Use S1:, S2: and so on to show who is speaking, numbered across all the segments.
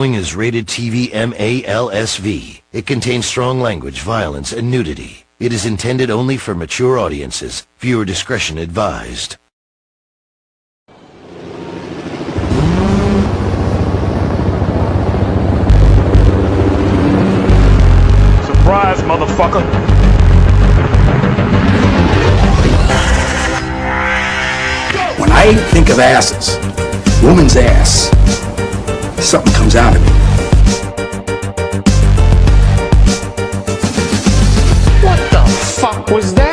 S1: Is rated TV MALSV. It contains strong language, violence, and nudity. It is intended only for mature audiences. Viewer discretion advised.
S2: Surprise, motherfucker!
S3: When I think of asses, woman's ass, something comes out of me.
S4: What the fuck was that?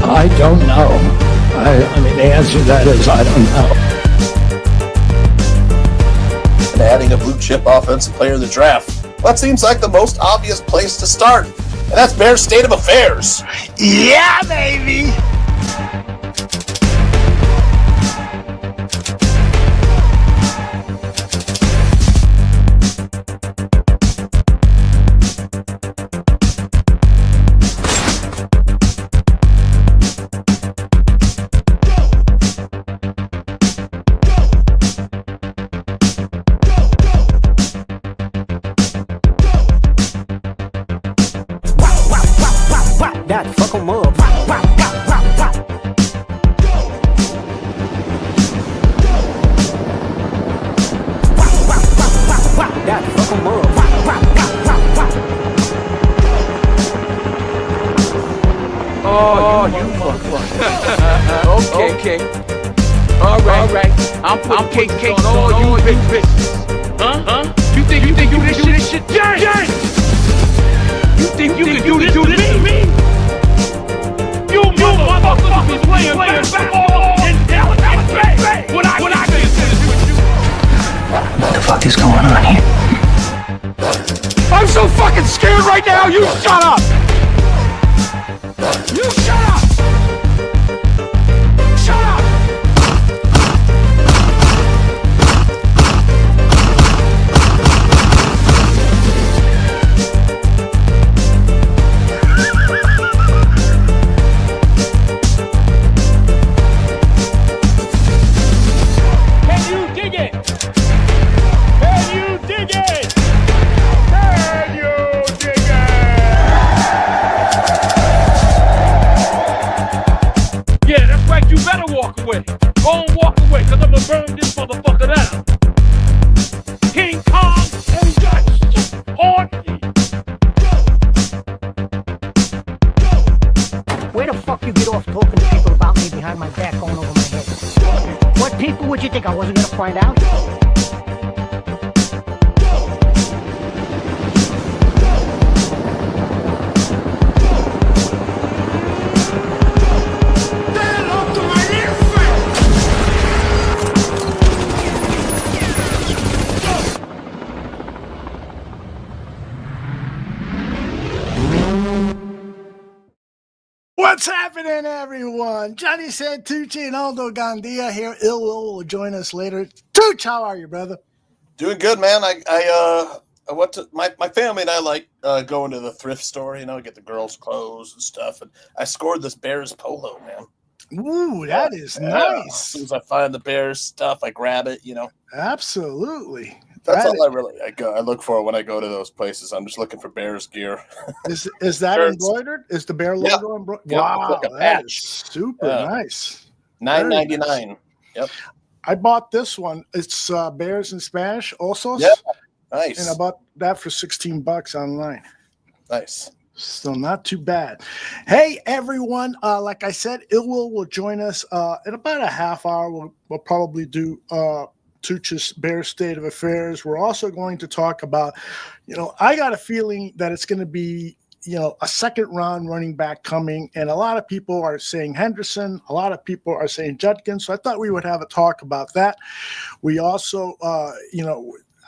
S5: I don't know. I mean, the answer to that is I don't know.
S6: And adding a blue chip offensive player in the draft. Well, that seems like the most obvious place to start. And that's Bears' state of affairs.
S4: Yeah, baby!
S7: That fuck 'em up. Wah, wah, wah, wah, wah. Wah, wah, wah, wah, wah. That fuck 'em up. Wah, wah, wah, wah, wah.
S8: Oh, you fuck. Okay. All right. I'm putting cakes on all you big bitches. Huh? You think you do this shit? Yes! You think you can do this to me? You motherfuckers was playing basketball in Dallas Bay. What I did with you?
S3: What the fuck is going on here?
S2: I'm so fucking scared right now. You shut up. You shut up. Shut up.
S8: Go and walk away, cause I'ma burn this motherfucker down. King Kong, and he got shit on me.
S7: Where the fuck you get off talking to people about me behind my back going over my head? What people would you think I wasn't gonna find out?
S9: What's happening, everyone? Johnny Santucci and Aldo Gandia here. ILLWILL will join us later. Tooch, how are you, brother?
S6: Doing good, man. I went to my family and I like going to the thrift store, get the girls' clothes and stuff. And I scored this Bears polo, man.
S9: Ooh, that is nice.
S6: As soon as I find the Bears stuff, I grab it,
S9: Absolutely.
S6: That's all I look for when I go to those places. I'm just looking for Bears gear.
S9: Is that embroidered? Is the Bear logo embroidered?
S6: Yep.
S9: Wow,
S6: It's like a
S9: that
S6: patch.
S9: is super nice.
S6: $9.99.
S9: Nice.
S6: Yep.
S9: I bought this one. It's Bears in Spanish, also.
S6: Yeah. Nice.
S9: And I bought that for $16 online.
S6: Nice.
S9: So not too bad. Hey, everyone. Like I said, ILLWILL will join us in about a half hour. We'll probably do Tooch's Bears State of Affairs. We're also going to talk about, I got a feeling that it's going to be, a second round running back coming. And a lot of people are saying Henderson. A lot of people are saying Judkins. So I thought we would have a talk about that. We also,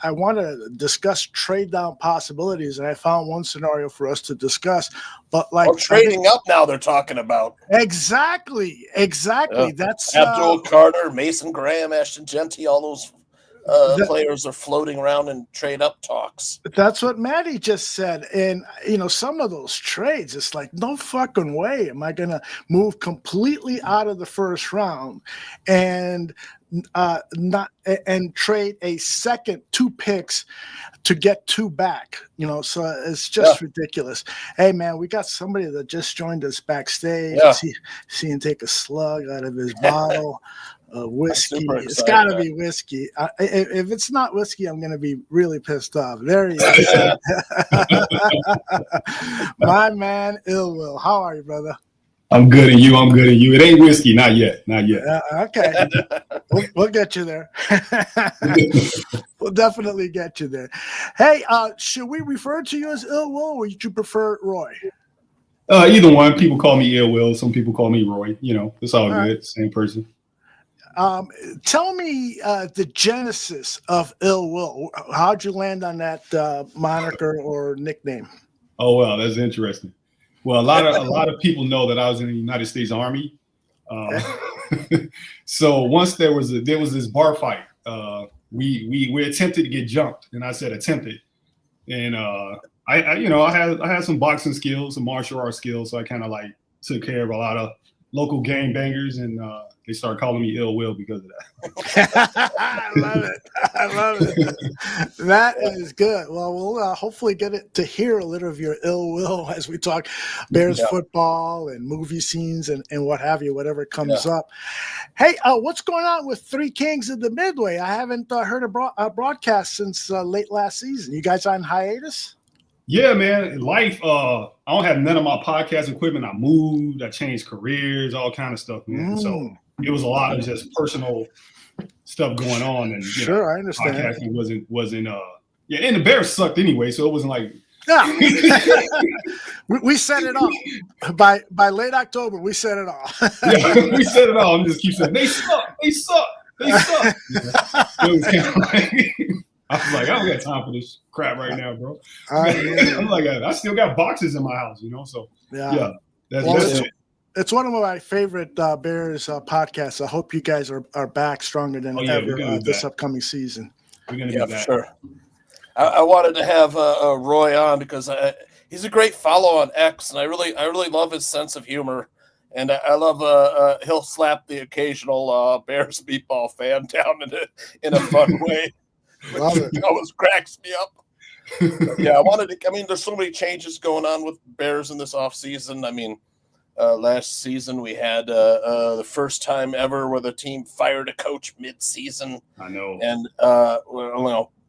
S9: I want to discuss trade down possibilities, and I found one scenario for us to discuss. But
S6: trading up now, they're talking about
S9: exactly. That's
S6: Abdul Carter, Mason Graham, Ashton Genty, all those players are floating around in trade up talks.
S9: That's what Maddie just said, and some of those trades, it's like no fucking way am I going to move completely out of the first round and trade a second 2 picks to get 2 back, so it's just ridiculous. Hey man, we got somebody that just joined us backstage. See him take a slug out of his bottle of whiskey. It's got to be whiskey. If it's not whiskey, I'm going to be really pissed off. There he is. My man, ILLWILL. How are you, brother?
S3: I'm good, and you? I'm good, and you? It ain't whiskey, not yet.
S9: Okay, we'll get you there. We'll definitely get you there. Hey, should we refer to you as ILLWILL, or would you prefer Roy?
S3: Either one. People call me ILLWILL. Some people call me Roy. It's all good. Right. Same person.
S9: Tell me the genesis of ILLWILL. How'd you land on that moniker or nickname?
S3: Oh well, that's interesting. Well, a lot of people know that I was in the United States Army. So once there was this bar fight, we attempted to get jumped, and I said attempted, and I had some boxing skills, some martial arts skills, so I kind of took care of a lot of local gang bangers, and they started calling me ILLWILL because of that.
S9: I love it. That is good. Well, we'll hopefully get to hear a little of your ILLWILL as we talk Bears football and movie scenes and what have you, whatever comes up. Hey, what's going on with Three Kings of the Midway? I haven't heard a broadcast since late last season. You guys on hiatus?
S3: Yeah, man. Life. I don't have none of my podcast equipment. I moved. I changed careers. All kind of stuff, man. So it was a lot of just personal stuff going on, and
S9: I understand.
S3: Podcasting wasn't. And the Bears sucked anyway, so it wasn't like.
S9: Yeah. we set it off by late October. We set it off.
S3: We set it off. And just keep saying they suck. They suck. They suck. It was kind of like. I was like, I don't got time for this crap right now, bro. I'm like, I still got boxes in my house, So that's it.
S9: It's one of my favorite Bears podcasts. I hope you guys are back stronger than ever this upcoming season.
S3: We're gonna be back.
S6: For sure. I wanted to have Roy on because he's a great follow on X, and I really love his sense of humor, and I love he'll slap the occasional Bears meatball fan down in a fun way.
S9: Love it.
S6: It always cracks me up. There's so many changes going on with Bears in this offseason. I mean, last season we had the first time ever where the team fired a coach mid-season.
S3: I know.
S6: And,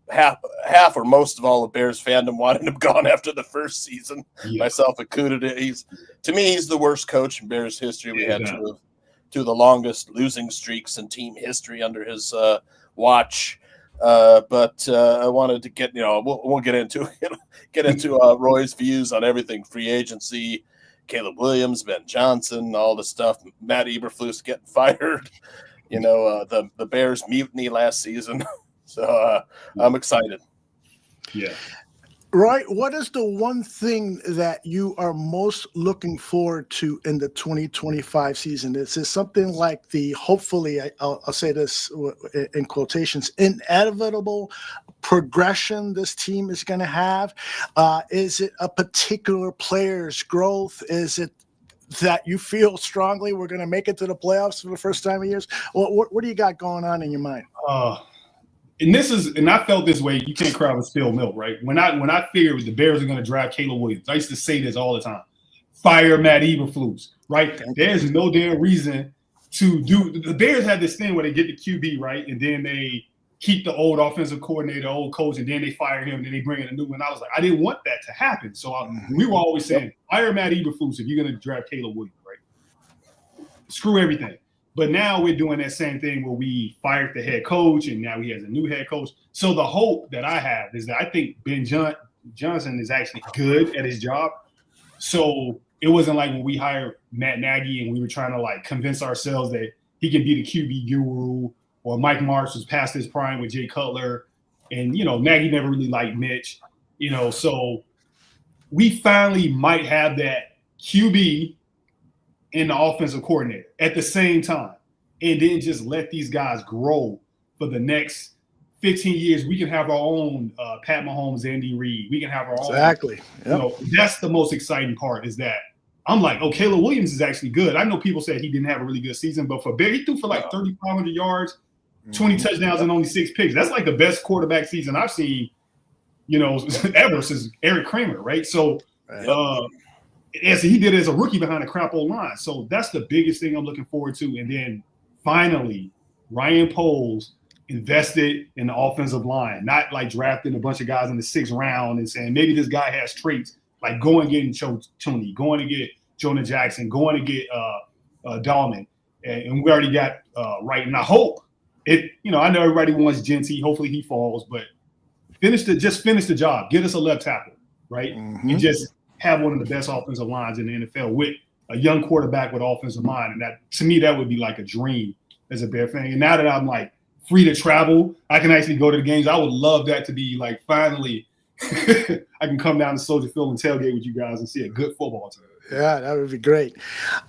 S6: half or most of all the Bears fandom wanted him gone after the first season. Yeah. Myself included. To me, he's the worst coach in Bears history. We had two of the longest losing streaks in team history under his watch. But I wanted to get, we'll get into Roy's views on everything: free agency, Caleb Williams, Ben Johnson, all the stuff. Matt Eberflus getting fired, the Bears mutiny last season. So I'm excited.
S3: Yeah.
S9: Roy, what is the one thing that you are most looking forward to in the 2025 season? Is it something like hopefully, I'll say this in quotations, inevitable progression this team is going to have? Is it a particular player's growth? Is it that you feel strongly we're going to make it to the playoffs for the first time in years? What do you got going on in your mind?
S3: And I felt this way. You can't cry with spilled milk, right? When I figured the Bears are going to draft Caleb Williams, I used to say this all the time: fire Matt Eberflus, right? There's no damn reason to do. The Bears had this thing where they get the QB, right, and then they keep the old offensive coordinator, old coach, and then they fire him, and then they bring in a new one. I was like, I didn't want that to happen. So we were always saying, fire Matt Eberflus if you're going to draft Caleb Williams, right? Screw everything. But now we're doing that same thing where we fired the head coach, and now he has a new head coach. So the hope that I have is that I think Ben Johnson is actually good at his job. So it wasn't like when we hired Matt Nagy and we were trying to like convince ourselves that he can be the QB guru, or Mike Martz was past his prime with Jay Cutler. And, Nagy never really liked Mitch, so we finally might have that QB and the offensive coordinator at the same time, and then just let these guys grow for the next 15 years. We can have our own Pat Mahomes, Andy Reid. We can have our own.
S9: Exactly. Yep.
S3: That's the most exciting part, is that I'm like, oh, Caleb Williams is actually good. I know people said he didn't have a really good season, but for Bear, he threw for like 3,500 yards, 20 touchdowns, and only 6 picks. That's like the best quarterback season I've seen, ever since Eric Kramer, right? So, as he did as a rookie behind a crap old line. So that's the biggest thing I'm looking forward to. And then finally, Ryan Poles invested in the offensive line, not like drafting a bunch of guys in the 6th round and saying maybe this guy has traits, like going and getting Toney, going to get Jonah Jackson, going to get Dahlman. And we already got Wright. And I hope it, I know everybody wants Genty. Hopefully he falls, but just finish the job. Get us a left tackle, right? And just have one of the best offensive lines in the NFL with a young quarterback with offensive mind. And that, to me, that would be like a dream as a Bear fan. And now that I'm like free to travel, I can actually go to the games. I would love that to be like, finally, I can come down to Soldier Field and tailgate with you guys and see a good football team.
S9: Yeah, that would be great.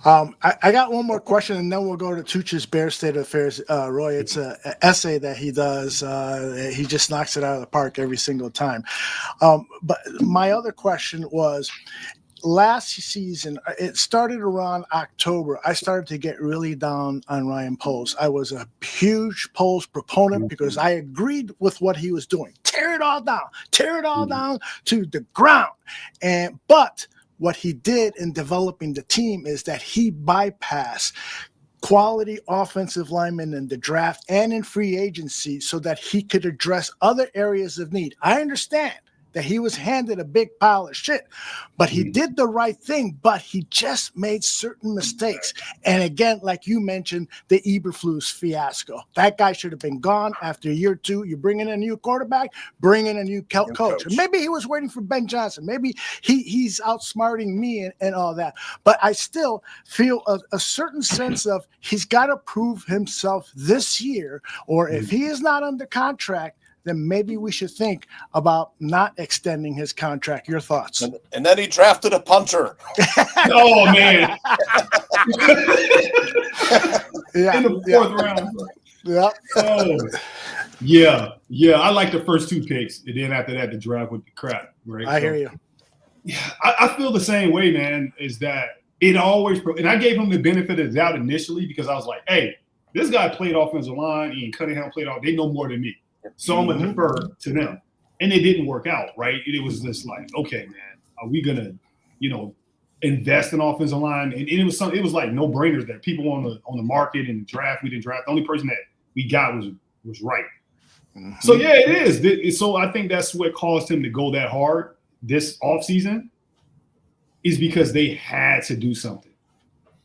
S9: I got one more question, and then we'll go to Tucci's Bear State of Affairs. Roy, it's an essay that he does. He just knocks it out of the park every single time. But my other question was, last season, it started around October. I started to get really down on Ryan Poles. I was a huge Poles proponent because I agreed with what he was doing. Tear it all down to the ground. But what he did in developing the team is that he bypassed quality offensive linemen in the draft and in free agency so that he could address other areas of need. I understand that he was handed a big pile of shit, but he did the right thing, but he just made certain mistakes. And again, like you mentioned, the Eberflus fiasco. That guy should have been gone after year 2. You bring in a new quarterback, bring in a new coach. And maybe he was waiting for Ben Johnson. Maybe he's outsmarting me and all that. But I still feel a certain sense of he's got to prove himself this year, or if he is not under contract, then maybe we should think about not extending his contract. Your thoughts?
S6: And then he drafted a punter.
S3: Oh, man.
S9: Yeah,
S3: in the 4th round.
S9: Yeah.
S3: Oh, yeah. I like the first 2 picks, and then after that, the draft with the crap. Right?
S9: I hear you.
S3: Yeah, I feel the same way, man. Is that it always? And I gave him the benefit of the doubt initially because I was like, hey, this guy played offensive line, and Cunningham played off. They know more than me. So I'm going to defer to them. And it didn't work out, right? It was just like, okay, man, are we going to, invest in offensive line? And it was like no-brainers that people on the market and draft, we didn't draft. The only person that we got was right. So, yeah, it is. So I think that's what caused him to go that hard this offseason is because they had to do something.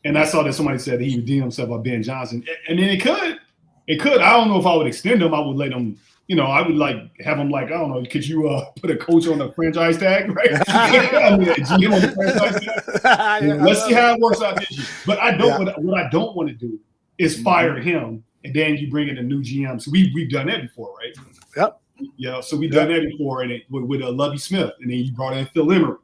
S3: And I saw that somebody said that he redeemed himself by Ben Johnson. And then it could. I don't know if I would extend him. I would let him, I would have him I don't know, could you put a coach on the franchise tag, right? I mean, a GM on the franchise tag. Let's see how it works out this year. But what I don't want to do is fire him and then you bring in a new GM. So we've done that before, right?
S9: Yep.
S3: Yeah, so we done that before, and with Lovie Smith, and then you brought in Phil Emery,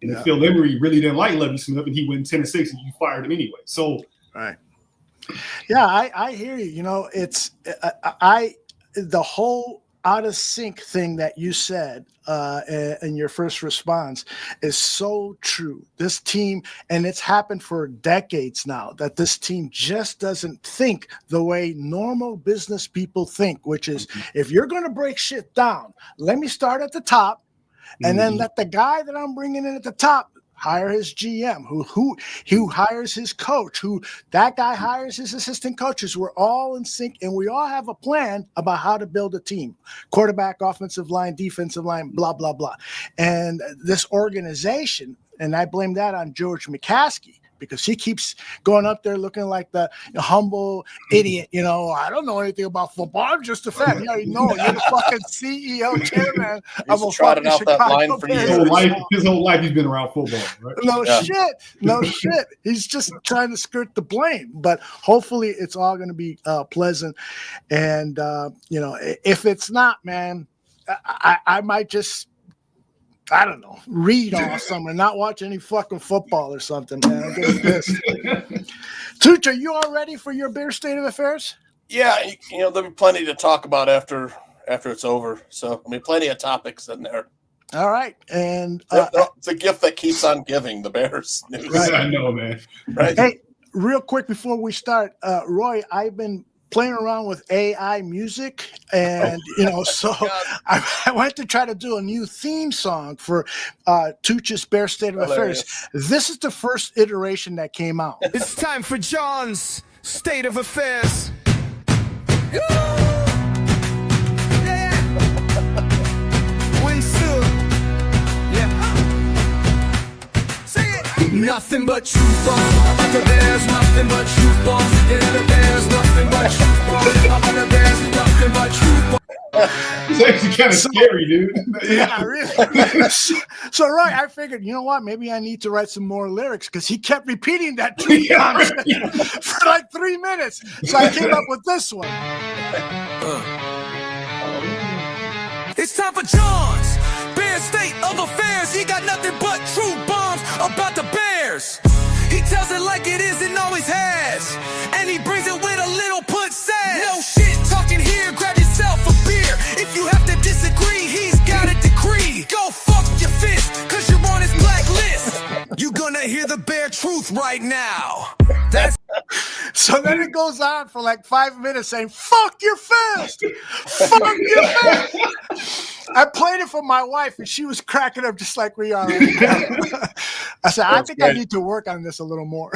S3: and then Phil Emery really didn't like Lovie Smith, and he went 10-6, and you fired him anyway. So,
S9: right, yeah, I hear you. You know, it's the whole out of sync thing that you said in your first response is so true. This team, and it's happened for decades now, that this team just doesn't think the way normal business people think, which is if you're going to break shit down, let me start at the top and then let the guy that I'm bringing in at the top hire his GM, who hires his coach, who that guy hires his assistant coaches. We're all in sync, and we all have a plan about how to build a team: quarterback, offensive line, defensive line, blah, blah, blah. And this organization, and I blame that on George McCaskey, because he keeps going up there looking like the humble idiot. You know, I don't know anything about football. I'm just a fan. Yeah, you know, you're the fucking CEO, chairman of a fucking Chicago Bears.
S3: His whole life he's been around football, right?
S9: No shit. He's just trying to skirt the blame. But hopefully it's all going to be pleasant. And, you know, if it's not, man, I might just, I don't know, read all summer, not watch any fucking football or something, man. I'm getting pissed. Tooch, are you all ready for your Bear State of Affairs?
S6: Yeah, you know, there'll be plenty to talk about after it's over. So, I mean, plenty of topics in there.
S9: All right. And
S6: it's a gift that keeps on giving, the Bears news.
S3: Right. I know, man.
S6: Right.
S9: Hey, real quick before we start, Roy, I've been playing around with AI music, and you know, so I went to try to do a new theme song for Tooch's Bear State of Affairs. This is the first iteration that came out.
S10: It's time for John's State of Affairs. Nothing but truth bombs. There's nothing but truth bombs. Yeah, there's nothing but truth bombs. There's nothing but truth bombs.
S3: It's actually kind of scary, dude.
S9: Yeah, really. So, right, I figured, you know what? Maybe I need to write some more lyrics, because he kept repeating that truth bomb for like 3 minutes. So I came up with this one.
S10: It's time for John's Bear State of Affairs. He got nothing but truth bombs about the Bears. He tells it like it is and always has, and he brings it with a little put sass. No shit talking here, grab yourself a beer. If you have to disagree, he's got a decree. Go fuck your fist, cause you're on his blacklist. You're gonna hear the bare truth right now. That's
S9: so then it goes on for like 5 minutes saying, fuck your fist! Fuck your fist! I played it for my wife, and she was cracking up just like we are right now. I said, I think I need to work on this a little more.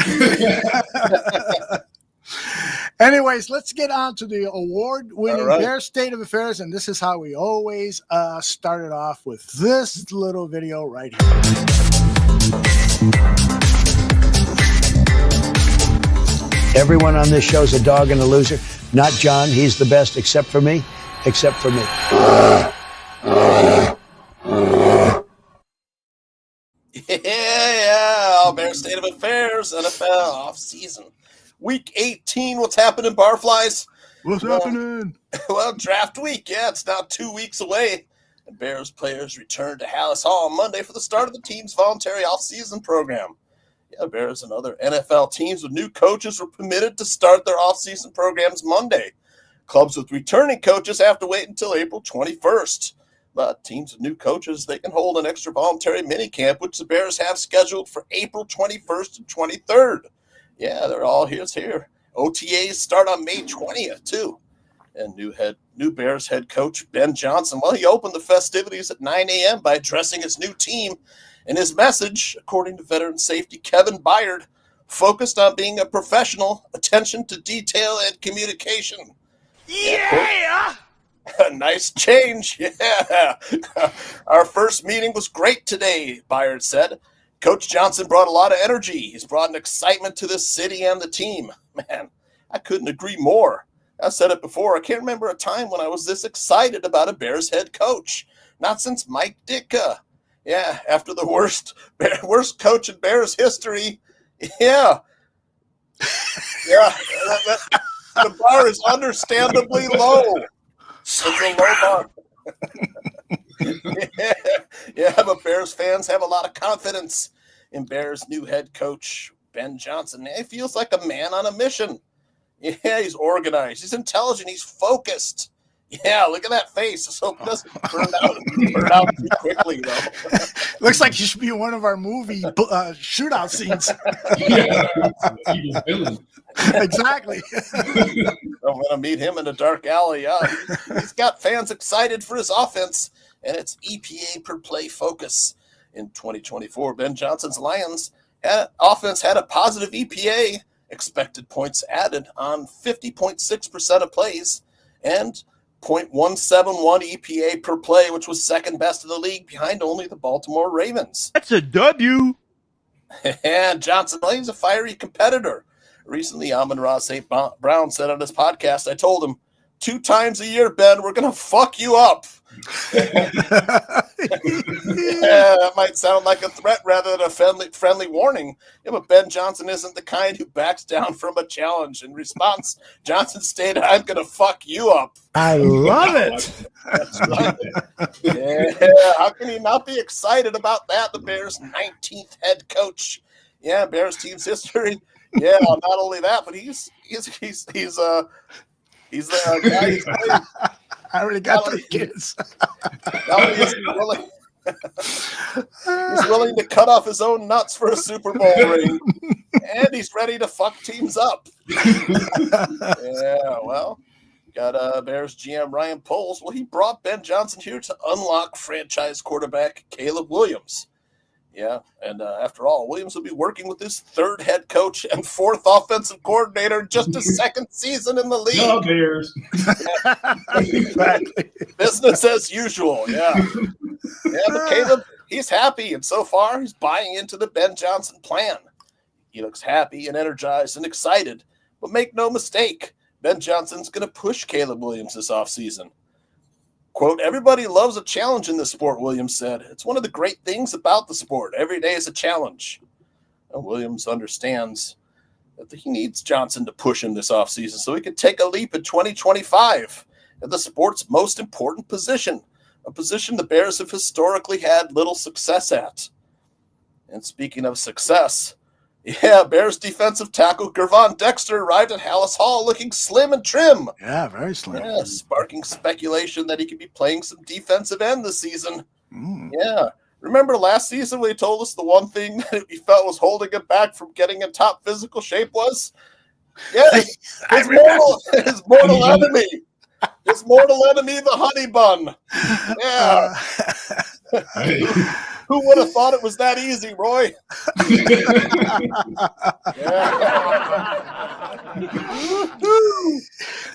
S9: Anyways, let's get on to the award-winning Bear State of Affairs, and this is how we always started off, with this little video right here.
S11: Everyone on this show's a dog and a loser. Not John. He's the best, except for me. Except for me.
S6: Yeah. Bear State of Affairs, NFL off-season. Week 18, what's happening, Barflies?
S9: What's happening?
S6: Well, draft week, yeah, it's now 2 weeks away. And Bears players return to Halas Hall on Monday for the start of the team's voluntary off-season program. Yeah, Bears and other NFL teams with new coaches were permitted to start their off-season programs Monday. Clubs with returning coaches have to wait until April 21st. But teams with new coaches, they can hold an extra voluntary minicamp, which the Bears have scheduled for April 21st and 23rd. Yeah, they're all here. OTAs start on May 20th, too. And new Bears head coach Ben Johnson, well, he opened the festivities at 9 a.m. by addressing his new team. And his message, according to veteran safety Kevin Byard, focused on being a professional, attention to detail, and communication.
S10: Yeah!
S6: A nice change, yeah. Our first meeting was great today, Byard said. Coach Johnson brought a lot of energy. He's brought an excitement to this city and the team. Man, I couldn't agree more. I said it before. I can't remember a time when I was this excited about a Bears head coach. Not since Mike Ditka. Yeah, after the worst coach in Bears history. Yeah. Yeah, the bar is understandably low.
S10: Sorry, it's a low bar.
S6: Yeah, but Bears fans have a lot of confidence in Bears' new head coach, Ben Johnson. He feels like a man on a mission. Yeah, he's organized. He's intelligent. He's focused. Yeah, look at that face. Let's hope it doesn't burn out too quickly, though.
S9: Looks like he should be in one of our movie shootout scenes. Exactly.
S6: I'm going to meet him in a dark alley. He's got fans excited for his offense, and it's EPA per play focus. In 2024, Ben Johnson's Lions offense had a positive EPA, expected points added, on 50.6% of plays, and 0.171 EPA per play, which was second best in the league behind only the Baltimore Ravens.
S8: That's a W.
S6: And Johnson, he's a fiery competitor. Recently, Amon-Ra St. Brown said on his podcast, I told him, 2 times a year, Ben, we're going to fuck you up. Yeah, that might sound like a threat rather than a friendly warning. Yeah, but Ben Johnson isn't the kind who backs down from a challenge. In response, Johnson stated, I'm going to fuck you up.
S9: I love it.
S6: That's right. Yeah, how can he not be excited about that? The Bears' 19th head coach. Yeah, Bears team's history. Yeah, not only that, but he's the guy who's playing.
S9: I already got 3 kids.
S6: Not only is he willing to cut off his own nuts for a Super Bowl ring, and he's ready to fuck teams up. Yeah, well, got Bears GM Ryan Poles. Well, he brought Ben Johnson here to unlock franchise quarterback Caleb Williams. Yeah, and after all, Williams will be working with his 3rd head coach and 4th offensive coordinator, just his 2nd season in the league.
S3: No Bears.
S9: Exactly.
S6: Business as usual, yeah. Yeah, but Caleb, he's happy, and so far he's buying into the Ben Johnson plan. He looks happy and energized and excited, but make no mistake, Ben Johnson's going to push Caleb Williams this offseason. Quote, everybody loves a challenge in this sport, Williams said. It's one of the great things about the sport. Every day is a challenge. And Williams understands that he needs Johnson to push him this offseason so he can take a leap in 2025 at the sport's most important position, a position the Bears have historically had little success at. And speaking of success, yeah, Bears defensive tackle Gervon Dexter arrived at Halas Hall looking slim and trim.
S9: Yeah, very slim.
S6: Yeah, sparking speculation that he could be playing some defensive end this season. Yeah. Remember last season when he told us the one thing that he felt was holding him back from getting in top physical shape was? Yeah, his mortal enemy. His mortal enemy, the honey bun. Yeah. Who would have thought it was that easy, Roy?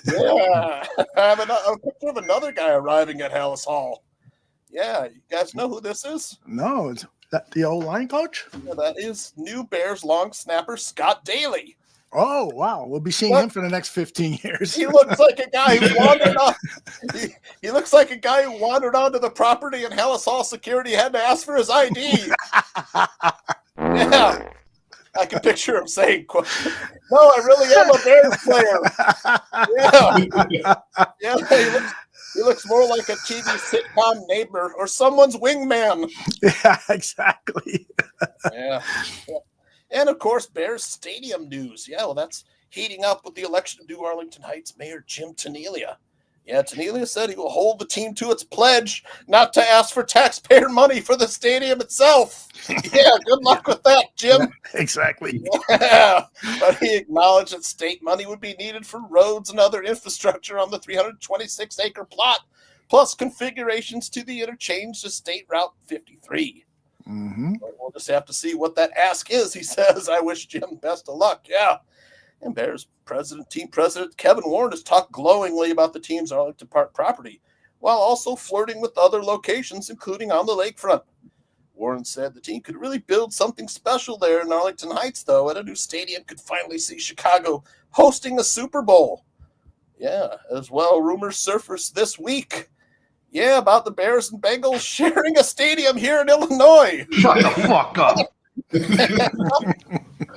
S6: Yeah. I have a picture of another guy arriving at Halas Hall. Yeah, you guys know who this is?
S9: No, is that the old line coach?
S6: Yeah, that is new Bears long snapper Scott Daly.
S9: Oh, wow. We'll be seeing him for the next 15 years.
S6: He looks like a guy who wandered on. He looks like a guy who wandered onto the property and Halas Hall security had to ask for his ID. Yeah. I can picture him saying, no, I really am a Bears player. Yeah. Yeah, he looks more like a TV sitcom neighbor or someone's wingman.
S9: Yeah, exactly.
S6: Yeah. And, of course, Bears Stadium news. Yeah, well, that's heating up with the election of New Arlington Heights Mayor Jim Tanelia. Yeah, Tanelia said he will hold the team to its pledge not to ask for taxpayer money for the stadium itself. Yeah, good luck with that, Jim.
S9: Exactly.
S6: Yeah, but he acknowledged that state money would be needed for roads and other infrastructure on the 326-acre plot, plus configurations to the interchange to State Route 53.
S9: Mm-hmm.
S6: We'll just have to see what that ask is. He says, I wish Jim best of luck. Yeah. And Bears team president Kevin Warren has talked glowingly about the team's Arlington Park property, while also flirting with other locations, including on the lakefront. Warren said the team could really build something special there in Arlington Heights, though, and a new stadium could finally see Chicago hosting a Super Bowl. Yeah, as well, rumors surfaced this week. Yeah, about the Bears and Bengals sharing a stadium here in Illinois.
S2: Shut the fuck up.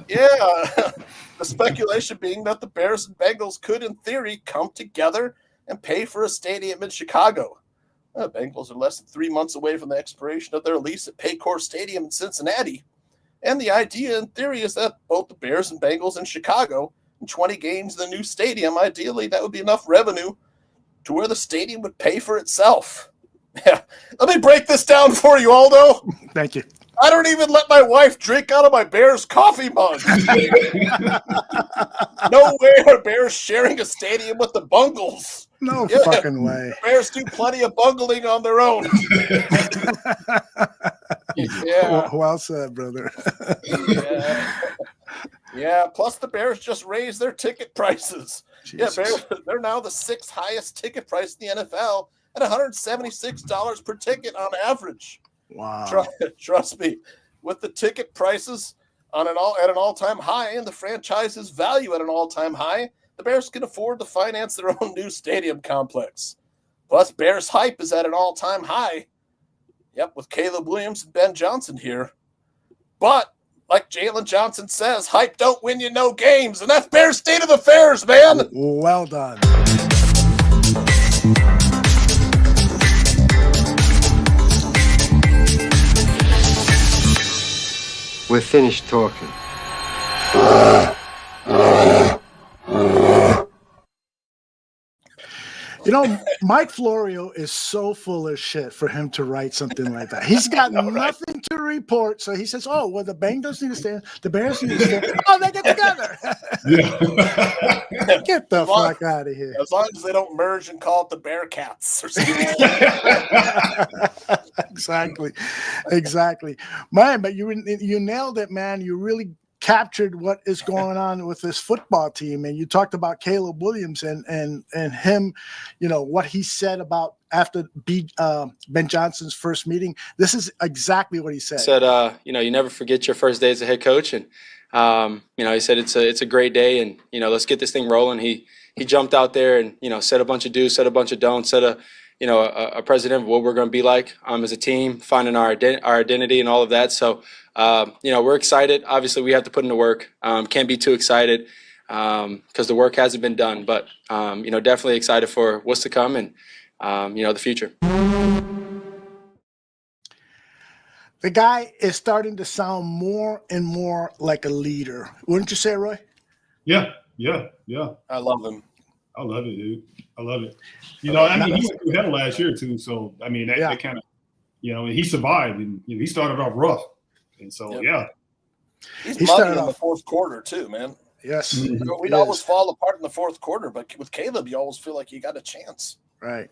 S6: Yeah, the speculation being that the Bears and Bengals could, in theory, come together and pay for a stadium in Chicago. The Bengals are less than 3 months away from the expiration of their lease at Paycor Stadium in Cincinnati. And the idea, in theory, is that both the Bears and Bengals in Chicago, in 20 games in the new stadium, ideally that would be enough revenue to where the stadium would pay for itself. Yeah. Let me break this down for you, Aldo.
S9: Thank you.
S6: I don't even let my wife drink out of my Bears coffee mug. No way are Bears sharing a stadium with the Bungles.
S9: No fucking way.
S6: The Bears do plenty of bungling on their own. Yeah.
S9: Well said, brother.
S6: Yeah. Plus the Bears just raised their ticket prices.
S9: Jesus.
S6: Yeah, they're now the 6th highest ticket price in the NFL at $176 per ticket on average.
S9: Wow.
S6: Trust me, with the ticket prices at an all-time high and the franchise's value at an all-time high, the Bears can afford to finance their own new stadium complex. Plus, Bears hype is at an all-time high. Yep, with Caleb Williams and Ben Johnson here. But, like Jaylon Johnson says, hype don't win you no games, and that's Bears state of affairs, man.
S9: Well done.
S12: We're finished talking.
S9: You know, Mike Florio is so full of shit for him to write something like that. He's got nothing to report, so he says, "Oh, well, the Bengals need to stand, the Bears need to stand. Oh, they get together." Get the fuck out of here.
S6: As long as they don't merge and call it the Bearcats or something.
S9: Exactly, man. But you nailed it, man. You really captured what is going on with this football team, and you talked about Caleb Williams and him, you know, what he said about after Ben Johnson's first meeting. This is exactly what he said.
S13: He said, you know, you never forget your first day as a head coach, and you know, he said it's a great day, and you know, let's get this thing rolling. He jumped out there and, you know, said a bunch of do's, said a bunch of don'ts, said a president of what we're going to be like as a team, finding our identity and all of that. So, you know, we're excited. Obviously, we have to put in the work. Can't be too excited because the work hasn't been done. But, you know, definitely excited for what's to come and, you know, the future.
S9: The guy is starting to sound more and more like a leader. Wouldn't you say, Roy?
S3: Yeah.
S6: I love him.
S3: I love it, dude. I love it. You know, I mean, he went through hell last year too. So I mean, that kind of, you know, he survived, and you know, he started off rough, and so
S6: he started in the fourth quarter too, man.
S9: Yes,
S6: we'd always fall apart in the fourth quarter, but with Caleb, you always feel like you got a chance.
S9: Right.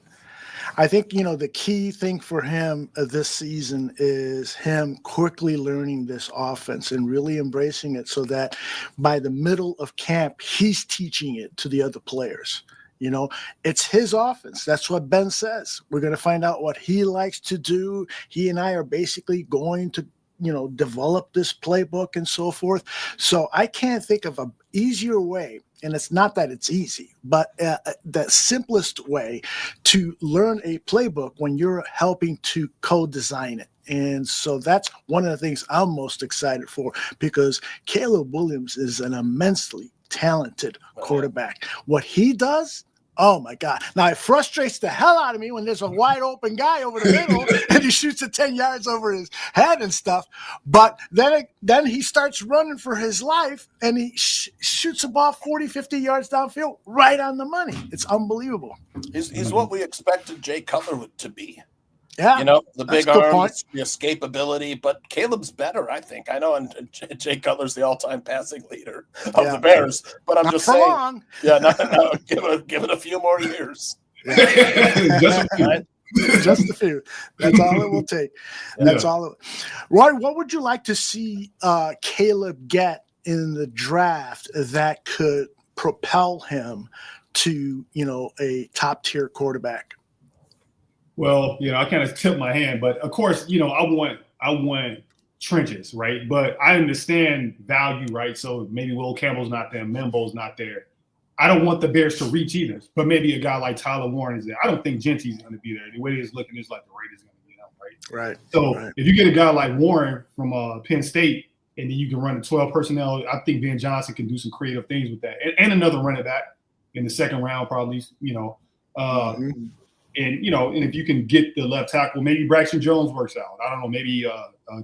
S9: I think, you know, the key thing for him this season is him quickly learning this offense and really embracing it, so that by the middle of camp, he's teaching it to the other players. You know, it's his offense. That's what Ben says. We're going to find out what he likes to do. He and I are basically going to, you know, develop this playbook and so forth. So I can't think of an easier way, and it's not that it's easy, but the simplest way to learn a playbook when you're helping to co-design it. And so that's one of the things I'm most excited for, because Caleb Williams is an immensely talented quarterback. What he does, oh my God. Now it frustrates the hell out of me when there's a wide open guy over the middle and he shoots it 10 yards over his head and stuff. But then he starts running for his life and he shoots a ball 40, 50 yards downfield right on the money. It's unbelievable.
S6: He's what we expected Jay Cutler to be.
S9: Yeah,
S6: you know, the big arms, the escapability, but Caleb's better, I think. I know, and Jay Cutler's the all-time passing leader of the Bears, but I'm just saying,
S9: long.
S6: No, give it a few more years.
S9: Just a few. That's all it will take. That's all. Roy, what would you like to see Caleb get in the draft that could propel him to, you know, a top-tier quarterback?
S3: Well, you know, I kind of tipped my hand, but of course, you know, I want trenches, right? But I understand value, right? So maybe Will Campbell's not there, Membo's not there. I don't want the Bears to reach either, but maybe a guy like Tyler Warren is there. I don't think Genty's going to be there. The way it's looking is like the Raiders going to be out, right?
S9: Right.
S3: So if you get a guy like Warren from Penn State, and then you can run the 12 personnel, I think Ben Johnson can do some creative things with that, and another running back in the second round, probably, you know. And, and if you can get the left tackle, maybe Braxton Jones works out. I don't know, maybe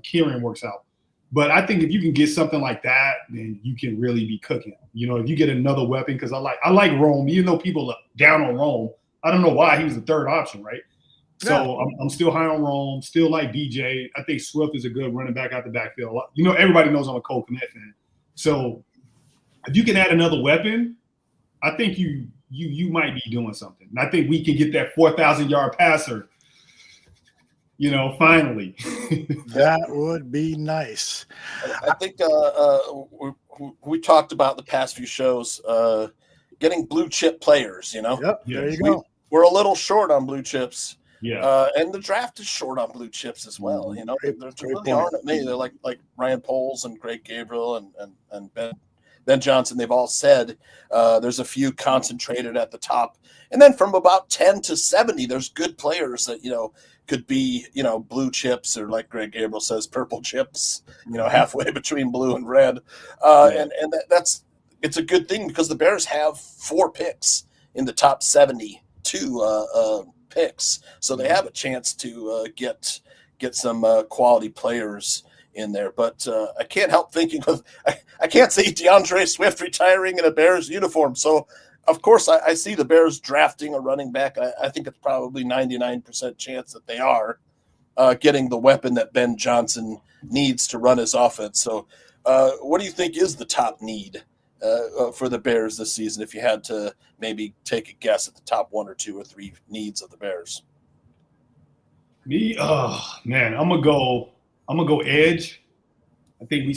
S3: Kieran works out. But I think if you can get something like that, then you can really be cooking. If you get another weapon, because I like Rome, even though people are down on Rome. I don't know why he was the third option, right? So I'm still high on Rome, still like DJ. I think Swift is a good running back out the backfield. Everybody knows I'm a Cole Kmet fan. So if you can add another weapon, I think you might be doing something. And I think we can get that 4,000-yard passer, finally.
S9: That would be nice.
S6: I think we talked about the past few shows, getting blue chip players,
S9: Yep, there you go.
S6: We're a little short on blue chips.
S3: Yeah.
S6: And the draft is short on blue chips as well. There really aren't many. They're like Ryan Poles and Greg Gabriel and Ben Johnson. They've all said there's a few concentrated at the top. And then from about 10 to 70, there's good players that, could be, blue chips, or like Greg Gabriel says, purple chips, halfway between blue and red. And it's a good thing, because the Bears have 4 picks in the top 72 picks. So they have a chance to get some quality players in there. But I can't help thinking I can't see DeAndre Swift retiring in a Bears uniform. So, of course, I see the Bears drafting a running back. I think it's probably 99% chance that they are getting the weapon that Ben Johnson needs to run his offense. So what do you think is the top need for the Bears this season, if you had to maybe take a guess at the top 1 or 2 or 3 needs of the Bears?
S3: Me, man, I'm gonna go edge. I think we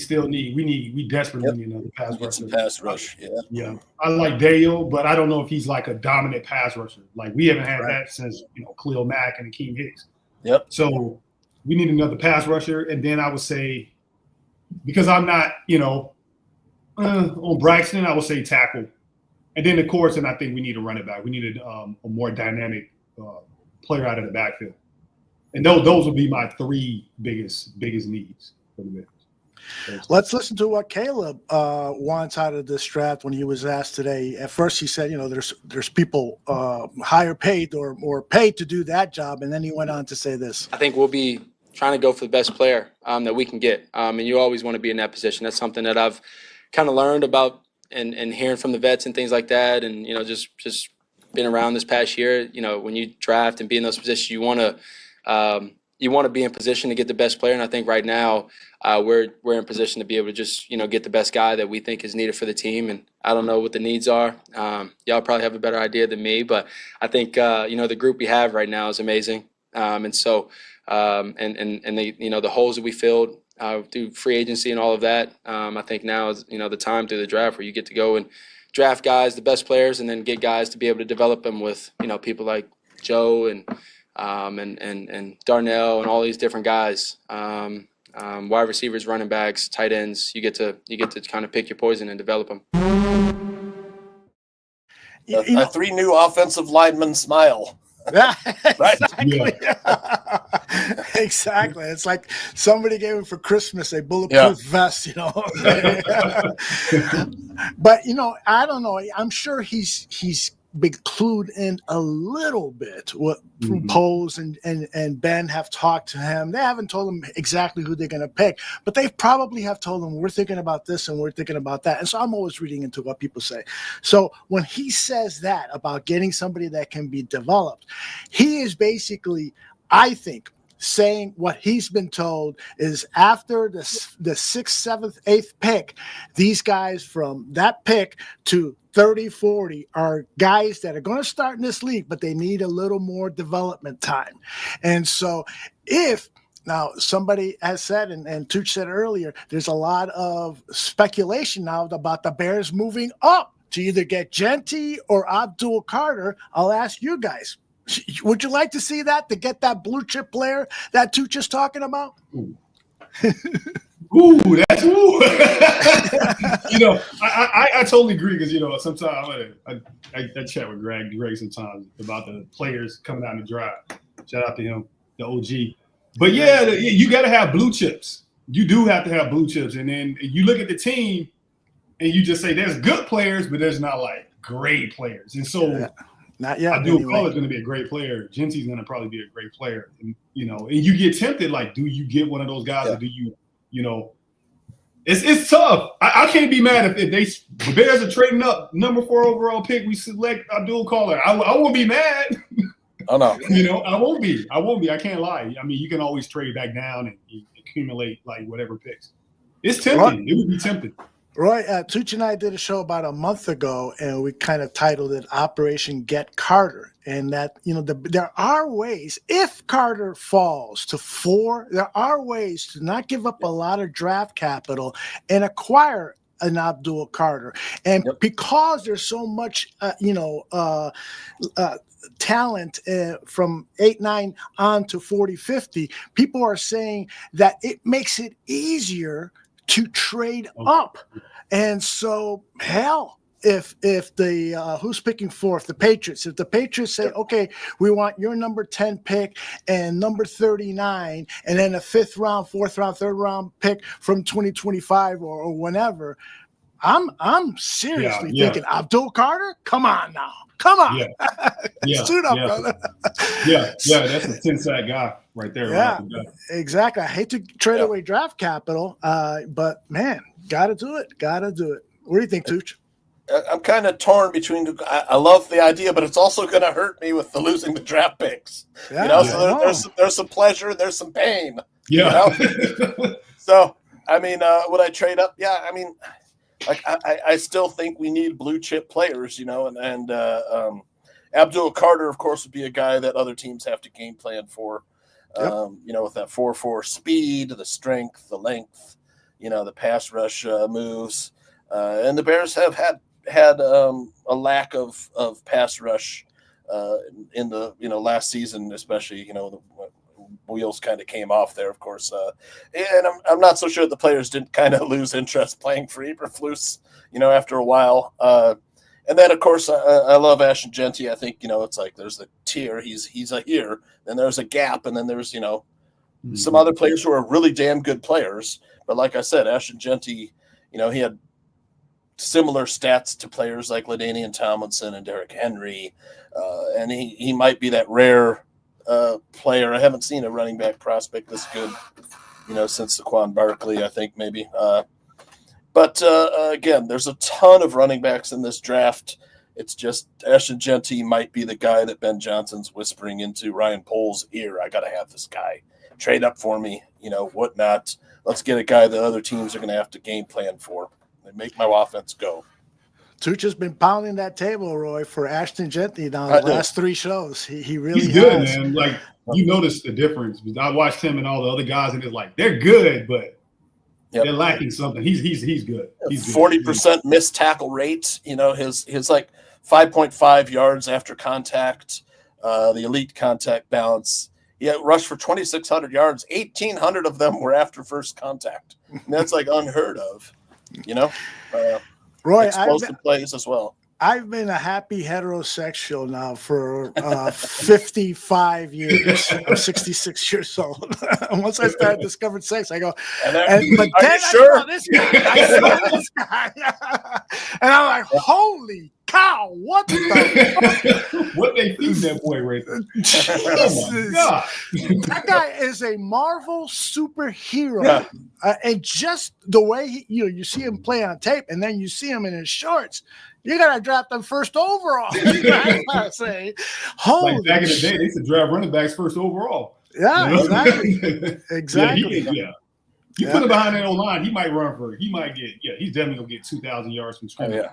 S3: desperately need another pass rusher.
S6: Pass rush,
S3: yeah. I like Dale, but I don't know if he's like a dominant pass rusher. Like, we haven't had that since Khalil Mack and Akeem Hicks.
S6: Yep.
S3: So we need another pass rusher, and then I would say, because I'm not, on Braxton, I would say tackle, and then of course, and I think we need a running back. We needed a more dynamic player out of the backfield, and those would be my 3 biggest needs for the Bears.
S9: Let's listen to what Caleb wants out of this draft when he was asked today. At first, he said, there's people higher paid or paid to do that job, and then he went on to say this.
S13: I think we'll be trying to go for the best player that we can get, and you always want to be in that position. That's something that I've kind of learned about and hearing from the vets and things like that, and just been around this past year. When you draft and be in those positions, you want to be in position to get the best player, and I think right now we're in position to be able to just get the best guy that we think is needed for the team. And I don't know what the needs are. Y'all probably have a better idea than me, but I think the group we have right now is amazing. And so the holes that we filled through free agency and all of that, I think now is the time through the draft where you get to go and draft guys, the best players, and then get guys to be able to develop them with people like Joe and Darnell and all these different guys, wide receivers, running backs, tight ends. You get to kind of pick your poison and develop them.
S6: A 3 new offensive linemen smile.
S9: Right? Exactly. Exactly. It's like somebody gave him for Christmas a bulletproof vest, But I don't know. I'm sure he's been clued in a little bit what Pose and Ben have talked to him. They haven't told him exactly who they're going to pick, but they probably have told him, we're thinking about this and we're thinking about that. And so I'm always reading into what people say. So when he says that about getting somebody that can be developed, he is basically, I think, saying what he's been told is after the 6th, 7th, 8th pick, these guys from that pick to 30, 40 are guys that are going to start in this league, but they need a little more development time. And so now somebody has said, and Tooch said earlier, there's a lot of speculation now about the Bears moving up to either get Genty or Abdul Carter. I'll ask you guys, would you like to see that, to get that blue chip player that Tooch is talking about?
S3: Ooh, that's ooh. I totally agree, because sometimes I chat with Greg sometimes about the players coming out in the draft. Shout out to him, the OG. But yeah, you got to have blue chips. You do have to have blue chips, and then you look at the team and you just say there's good players, but there's not like great players. And so
S9: Not yet.
S3: Abdul-Kader is going to be a great player. Genty's going to probably be a great player. And, and you get tempted, like, do you get one of those guys, or do you, it's tough. I can't be mad if the Bears are trading up number 4 overall pick. We select Abdul-Kader. I won't be mad.
S6: Oh no.
S3: I won't be. I can't lie. I mean, you can always trade back down and accumulate like whatever picks. It's tempting. It would be tempting.
S9: Roy, Tucci and I did a show about a month ago, and we kind of titled it Operation Get Carter. And that, there are ways, if Carter falls to 4, there are ways to not give up a lot of draft capital and acquire an Abdul-Kader. And because there's so much, talent from 8-9 on to 40-50, people are saying that it makes it easier to trade up. And so, hell, if the who's picking 4th, the Patriots, if the Patriots say, okay, we want your number 10 pick and number 39, and then a 5th round, 4th round, 3rd round pick from 2025 or whenever, I'm seriously thinking Abdul-Kader, come on now. Come on. Suit up, brother.
S3: That's a 10-sack guy right there.
S9: Yeah, exactly. I hate to trade away draft capital, but, man, got to do it. Got to do it. What do you think, Tooch?
S6: I'm kind of torn between. I love the idea, but it's also going to hurt me with losing the draft picks. So there's some pleasure, there's some pain.
S3: Yeah.
S6: So, I mean, would I trade up? Yeah, I mean, like I still think we need blue chip players, and Abdul-Kader, of course, would be a guy that other teams have to game plan for. With that 4-4 speed, the strength, the length, the pass rush moves, and the Bears have had a lack of pass rush in the last season, especially the wheels kind of came off there, of course, and I'm not so sure the players didn't kind of lose interest playing for Eberflus, after a while. And then, of course, I love Ashton Jeanty. I think, it's like there's the tier. He's a here. Then there's a gap. And then there's, some other players who are really damn good players. But like I said, Ashton Jeanty, he had similar stats to players like LaDainian Tomlinson and Derrick Henry. And he might be that rare player. I haven't seen a running back prospect this good, since Saquon Barkley, I think maybe. But again, there's a ton of running backs in this draft. It's just Ashton Jeanty might be the guy that Ben Johnson's whispering into Ryan Poles' ear. I got to have this guy. Trade up for me, whatnot. Let's get a guy that other teams are going to have to game plan for and make my offense go.
S9: Tooch has been pounding that table, Roy, for Ashton Jeanty now the last 3 shows. He really
S3: He's good,
S9: has.
S3: man. Like, you notice the difference. I watched him and all the other guys, and it's like, they're good, but they're lacking something. He's good. He's
S6: 40% missed tackle rate. His like 5.5 yards after contact, the elite contact balance. He rushed for 2,600 yards. 1,800 of them were after first contact. And that's like unheard of.
S9: Roy,
S6: explosive plays as well.
S9: I've been a happy heterosexual now for 55 years. I'm 66 years old. And once I started discovering sex, I go, but then I saw this guy. And I'm like, holy cow, what the
S3: what they feed that boy right there?
S9: Jesus. Oh my God. That guy is a Marvel superhero. And just the way you see him play on tape, and then you see him in his shorts. You gotta draft them first overall. I say, holy
S3: like back in the day, they used to draft running backs first overall.
S9: Yeah, exactly.
S3: You put him behind that old line, he might get. He's definitely gonna get 2,000 yards from scrimmage.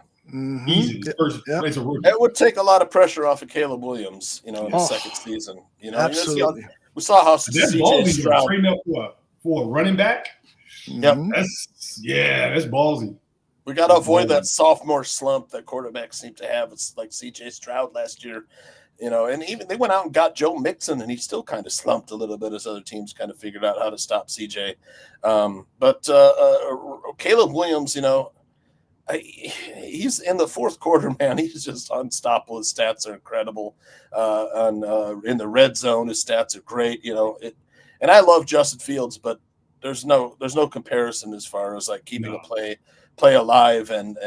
S3: Easy.
S6: It would take a lot of pressure off of Caleb Williams, in his second season.
S9: Absolutely.
S6: We saw how
S3: that's
S6: CJ Stroud
S3: trading up for a running back.
S6: Yep.
S3: That's ballsy.
S6: We got to avoid that sophomore slump that quarterbacks seem to have. It's like CJ Stroud last year, and even they went out and got Joe Mixon, and he still kind of slumped a little bit as other teams kind of figured out how to stop CJ. But Caleb Williams, he's in the fourth quarter, man. He's just unstoppable. His stats are incredible. In the red zone, his stats are great. And I love Justin Fields, but there's no comparison as far as like keeping a play alive and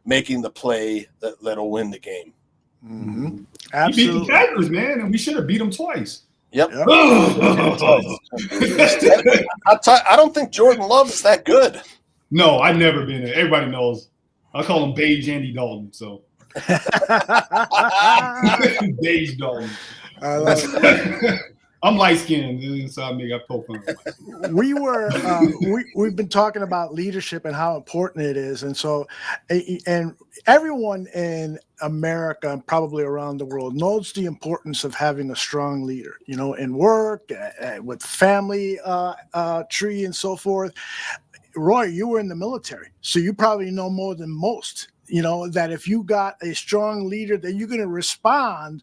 S6: making the play that'll win the game.
S3: Mm-hmm.
S9: Absolutely.
S3: He beat the Packers, man, and we should have beat them twice.
S6: Yep. I don't think Jordan Love is that good.
S3: No, I've never been there. Everybody knows. I call him Beige Andy Dalton. So Beige Dalton.
S9: I love it.
S3: I'm light skinned, so I make up profile.
S9: We've been talking about leadership and how important it is, and so and everyone in America and probably around the world knows the importance of having a strong leader. You know, in work, with family tree, and so forth. Roy, you were in the military, so you probably know more than most. You know, that if you got a strong leader, that you're going to respond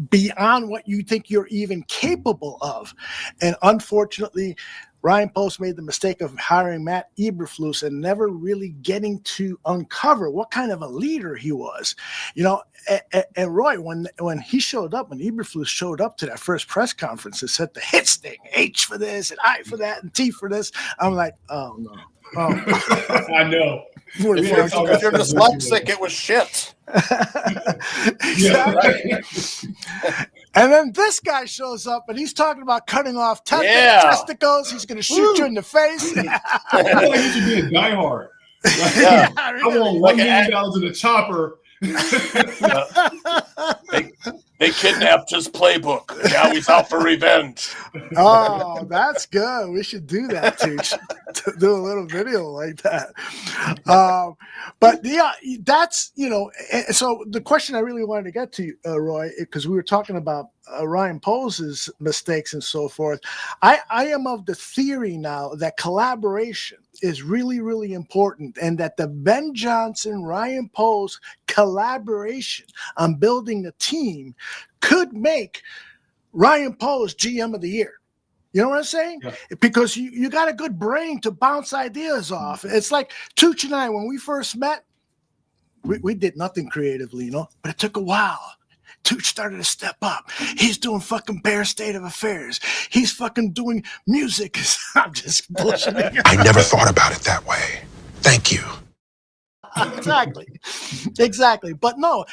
S9: beyond what you think you're even capable of. And unfortunately, Ryan Post made the mistake of hiring Matt Eberflus and never really getting to uncover what kind of a leader he was. You know, and Roy, when he showed up, when Eberflus showed up to that first press conference and said the hits thing, H for this and I for that and T for this, I'm like, oh no. Oh.
S3: I know.
S6: If you're dyslexic, it was shit.
S9: And then this guy shows up and he's talking about cutting off testicles. He's going to shoot you in the face.
S3: I feel like you should be a diehard. I want $1 million in a chopper.
S6: They kidnapped his playbook. Now he's out for revenge.
S9: Oh, that's good. We should do that, Teach. Do a little video like that. But yeah, that's, you know, so the question I really wanted to get to, Roy, because we were talking about Ryan Pose's mistakes and so forth. I am of the theory now that collaboration is really, really important, and that the Ben Johnson, Ryan Post collaboration on building a team could make Ryan Post GM of the year. You know what I'm saying? Yeah. Because you got a good brain to bounce ideas off. It's like Tooch and I, when we first met, we did nothing creatively, you know, but it took a while. Tooch started to step up. He's doing fucking Bear State of Affairs. He's fucking doing music. I'm just bullshitting.
S14: I never thought about it that way. Thank you.
S9: Exactly. But no,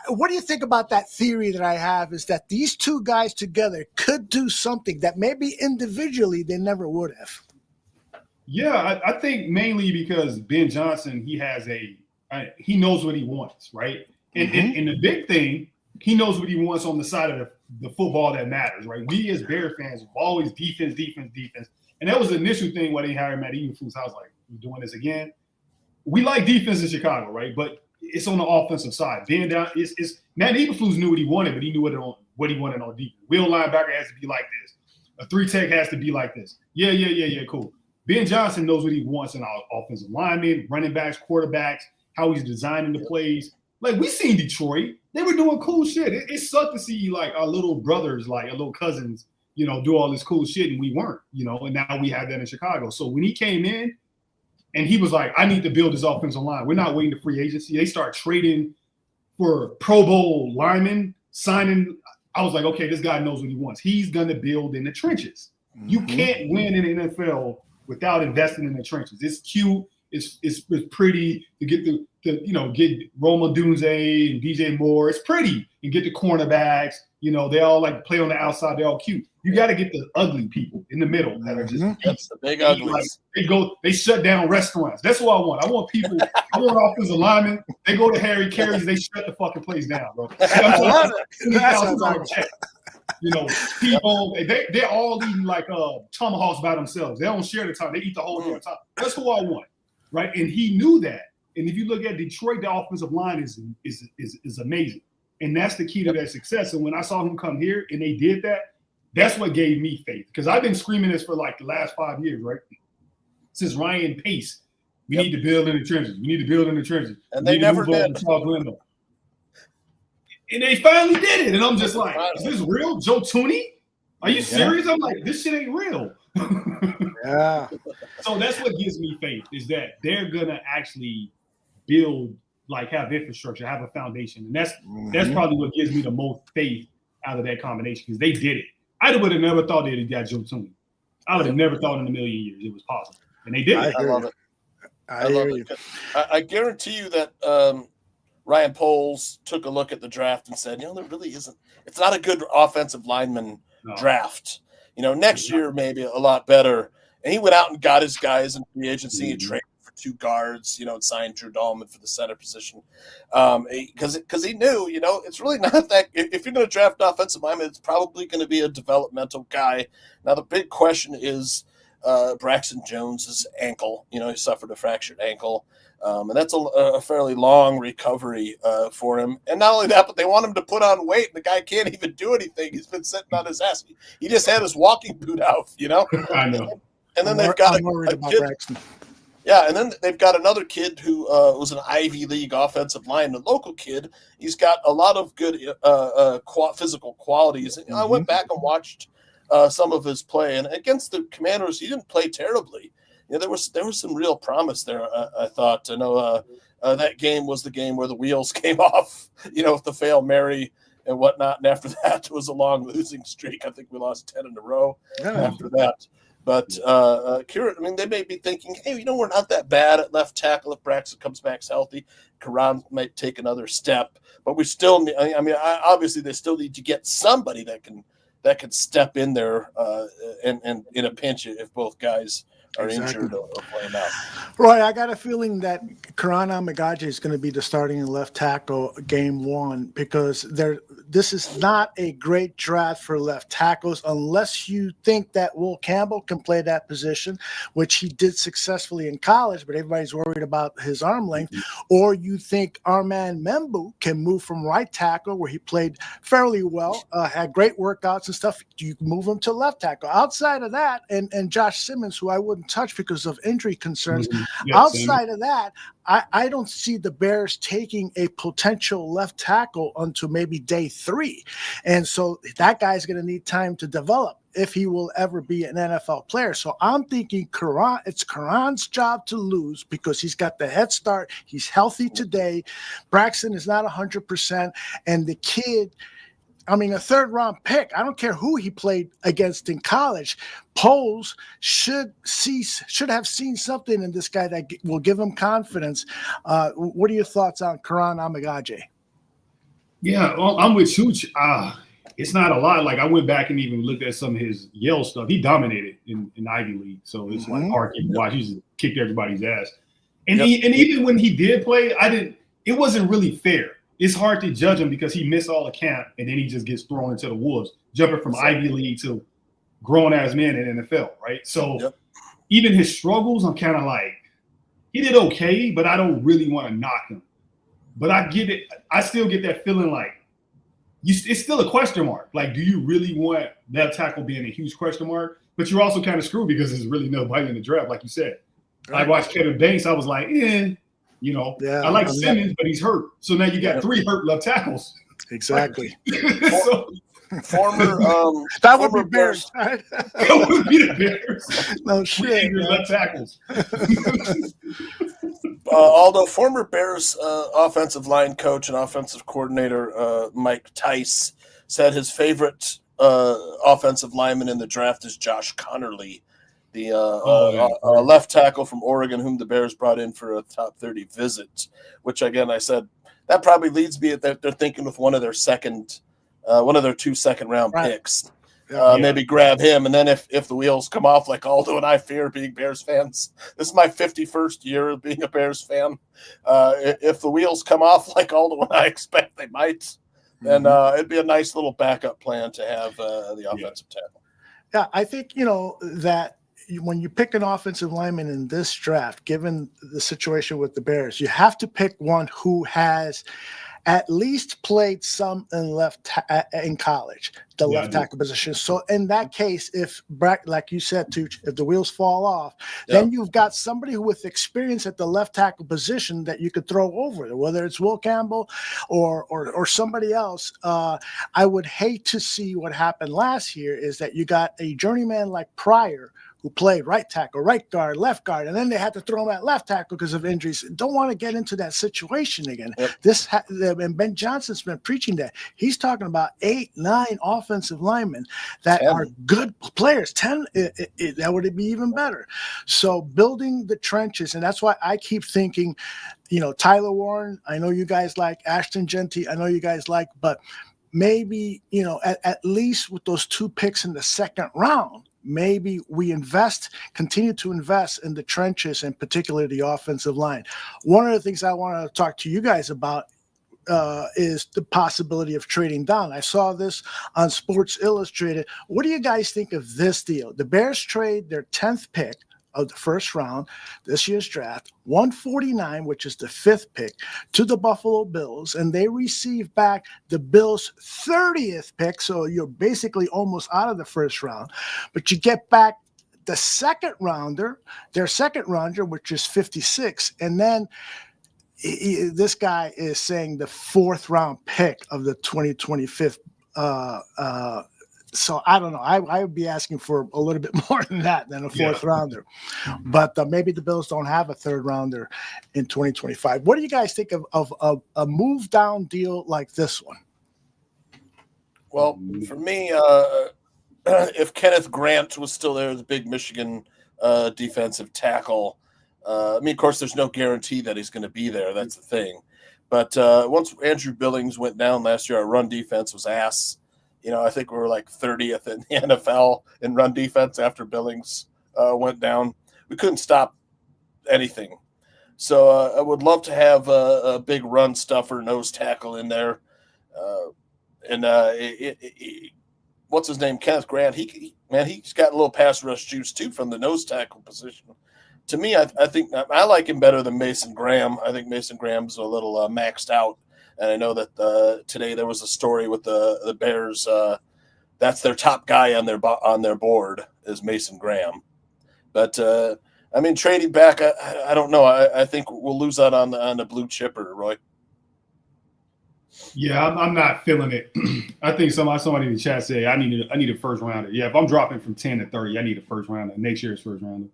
S9: what do you think about that theory that I have, is that these two guys together could do something that maybe individually they never would have?
S3: Yeah, I think mainly because Ben Johnson, he knows what he wants, right? And the big thing, he knows what he wants on the side of the football that matters, right? We as Bear fans are always defense. And that was the initial thing when they hired Matt Eberflus. I was like, we're doing this again? We like defense in Chicago, right? But it's on the offensive side. Matt Eberflus knew what he wanted, but he knew what he wanted on defense. Wheel linebacker has to be like this. A 3-tech has to be like this. Yeah, cool. Ben Johnson knows what he wants in our offensive linemen, running backs, quarterbacks, how he's designing the plays. Like, we seen Detroit. They were doing cool shit. It sucked to see, like, our little brothers, like, our little cousins, you know, do all this cool shit, and we weren't, you know, and now we have that in Chicago. So when he came in and he was like, I need to build this offensive line. We're not waiting to free agency. They start trading for Pro Bowl linemen, signing. I was like, okay, this guy knows what he wants. He's going to build in the trenches. Mm-hmm. You can't win in the NFL without investing in the trenches. It's cute. It's pretty to get get Roma Dunze and DJ Moore. It's pretty. And get the cornerbacks. You know, they all like play on the outside. They're all cute. You got to get the ugly people in the middle that are just
S6: that's the big uglies.
S3: They shut down restaurants. That's what I want. I want people. I want offensive linemen. They go to Harry Carey's. They shut the fucking place down, bro. You know, people, they're all eating like tomahawks by themselves. They don't share the time. They eat the whole damn time. That's who I want, right? And he knew that. And if you look at Detroit, the offensive line is amazing. And that's the key to their success. And when I saw him come here and they did that, that's what gave me faith. Because I've been screaming this for like the last 5 years, right? Since Ryan Pace, we need to build in the trenches. We need to build in the trenches.
S6: And they never did.
S3: And they finally did it. And I'm just like, is this real? Joe Tooney? Are you serious? I'm like, this shit ain't real.
S9: Yeah.
S3: So that's what gives me faith, is that they're going to actually build, like have infrastructure, have a foundation. And that's probably what gives me the most faith out of that combination, because they did it. I would have never thought they'd have got Joe Tooney. I would have never thought in a million years it was possible. And they did it.
S6: I love it. I love it. I guarantee you that Ryan Poles took a look at the draft and said, there really isn't. It's not a good offensive lineman draft. Next year maybe a lot better. And he went out and got his guys in free agency and traded for 2 guards, and signed Drew Dahlman for the center position. Because he knew, it's really not that. If you're going to draft an offensive lineman, it's probably going to be a developmental guy. Now, the big question is Braxton Jones's ankle. He suffered a fractured ankle. And that's a fairly long recovery for him. And not only that, but they want him to put on weight. And the guy can't even do anything. He's been sitting on his ass. He just had his walking boot out,
S3: I know.
S6: And then they've got a kid. Braxton. Yeah, and then they've got another kid who was an Ivy League offensive lineman, a local kid. He's got a lot of good physical qualities. And I went back and watched some of his play. And against the Commanders, he didn't play terribly. There was some real promise there, I thought. I know that game was the game where the wheels came off, with the Fail Mary and whatnot. And after that, it was a long losing streak. I think we lost 10 in a row after that. But they may be thinking, hey, we're not that bad at left tackle if Braxton comes back healthy. Karan might take another step. But we still need, obviously they still need to get somebody that can step in there and in a pinch if both guys are injured or playing out.
S9: Roy, I got a feeling that Karan Amagaje is going to be the starting left tackle game 1 because this is not a great draft for left tackles unless you think that Will Campbell can play that position, which he did successfully in college, but everybody's worried about his arm length, or you think Armand Membu can move from right tackle where he played fairly well, had great workouts and stuff. You can move him to left tackle. Outside of that, and Josh Simmons, who I wouldn't touch because of injury concerns. Outside of that, I don't see the Bears taking a potential left tackle until maybe day 3. And so that guy's going to need time to develop if he will ever be an NFL player. So I'm thinking it's Karan's job to lose because he's got the head start. He's healthy today. Braxton is not 100%. And the kid, a 3rd-round pick. I don't care who he played against in college. Poles should have seen something in this guy that will give him confidence. What are your thoughts on Karan Amagaje?
S3: Yeah, I'm with Chooch. It's not a lot. Like I went back and even looked at some of his Yale stuff. He dominated in Ivy League, so it's like hard to watch. He just kicked everybody's ass. And even when he did play, it wasn't really fair. It's hard to judge him because he missed all the camp and then he just gets thrown into the wolves, jumping from Ivy League to grown-ass man in NFL, right? So even his struggles, I'm kind of like, he did okay, but I don't really want to knock him. But I get it. I still get that feeling like it's still a question mark. Like, do you really want left tackle being a huge question mark? But you're also kind of screwed because there's really nobody in the draft, like you said. I watched Kevin Banks. I was like, I like Simmons, but he's hurt. So now you got 3 hurt left tackles.
S9: Exactly.
S6: Former
S9: that would be Bears. Right?
S3: That would be the Bears.
S9: No shit.
S3: Left tackles.
S6: Although former Bears offensive line coach and offensive coordinator Mike Tice said his favorite offensive lineman in the draft is Josh Connerly, the left tackle from Oregon, whom the Bears brought in for a top 30 visit, which again, I said, that probably leads me that they're thinking with one of their 2 second-round picks. Maybe grab him, and then if the wheels come off, like Aldo and I fear being Bears fans, this is my 51st year of being a Bears fan. If the wheels come off like Aldo and I expect they might, then it'd be a nice little backup plan to have the offensive tackle.
S9: Yeah, I think, that when you pick an offensive lineman in this draft, given the situation with the Bears, you have to pick one who has at least played some in college, left tackle position. So in that case, like you said, Tooch, if the wheels fall off, then you've got somebody with experience at the left tackle position that you could throw over, whether it's Will Campbell or somebody else. I would hate to see what happened last year is that you got a journeyman like Pryor who played right tackle, right guard, left guard, and then they had to throw him at left tackle because of injuries. Don't want to get into that situation again. Yep. And Ben Johnson's been preaching that. He's talking about 8, 9 offensive linemen that
S6: 10.
S9: are good players. 10, that would be even better. So building the trenches, and that's why I keep thinking, Tyler Warren, I know you guys like Ashton Genty, I know you guys like, but maybe, at least with those 2 picks in the second round, maybe we continue to invest in the trenches, and particularly the offensive line. One of the things I want to talk to you guys about is the possibility of trading down. I saw this on Sports Illustrated. What do you guys think of this deal? The Bears trade their 10th pick of the first round, this year's draft, 149, which is the 5th pick, to the Buffalo Bills, and they receive back the Bills' 30th pick, so you're basically almost out of the first round, but you get back the second rounder, their second rounder, which is 56, and then this guy is saying the 4th round pick of the 2025. So I don't know. I would be asking for a little bit more than that, than a 4th rounder. But maybe the Bills don't have a 3rd rounder in 2025. What do you guys think of a move down deal like this one?
S6: Well, for me, if Kenneth Grant was still there, the big Michigan defensive tackle, of course, there's no guarantee that he's going to be there. That's the thing. But once Andrew Billings went down last year, our run defense was ass. I think we were like 30th in the NFL in run defense after Billings went down. We couldn't stop anything. So I would love to have a big run stuffer nose tackle in there. What's his name? Kenneth Grant. He's got a little pass rush juice too from the nose tackle position. To me, I think I like him better than Mason Graham. I think Mason Graham's a little maxed out. And I know that today there was a story with the Bears. That's their top guy on their board is Mason Graham. But trading back, I don't know. I think we'll lose out on the blue chipper, Roy.
S3: Yeah, I'm not feeling it. I think somebody in the chat said I need a first rounder. Yeah, if I'm dropping from 10 to 30, I need a first rounder. Next year's first rounder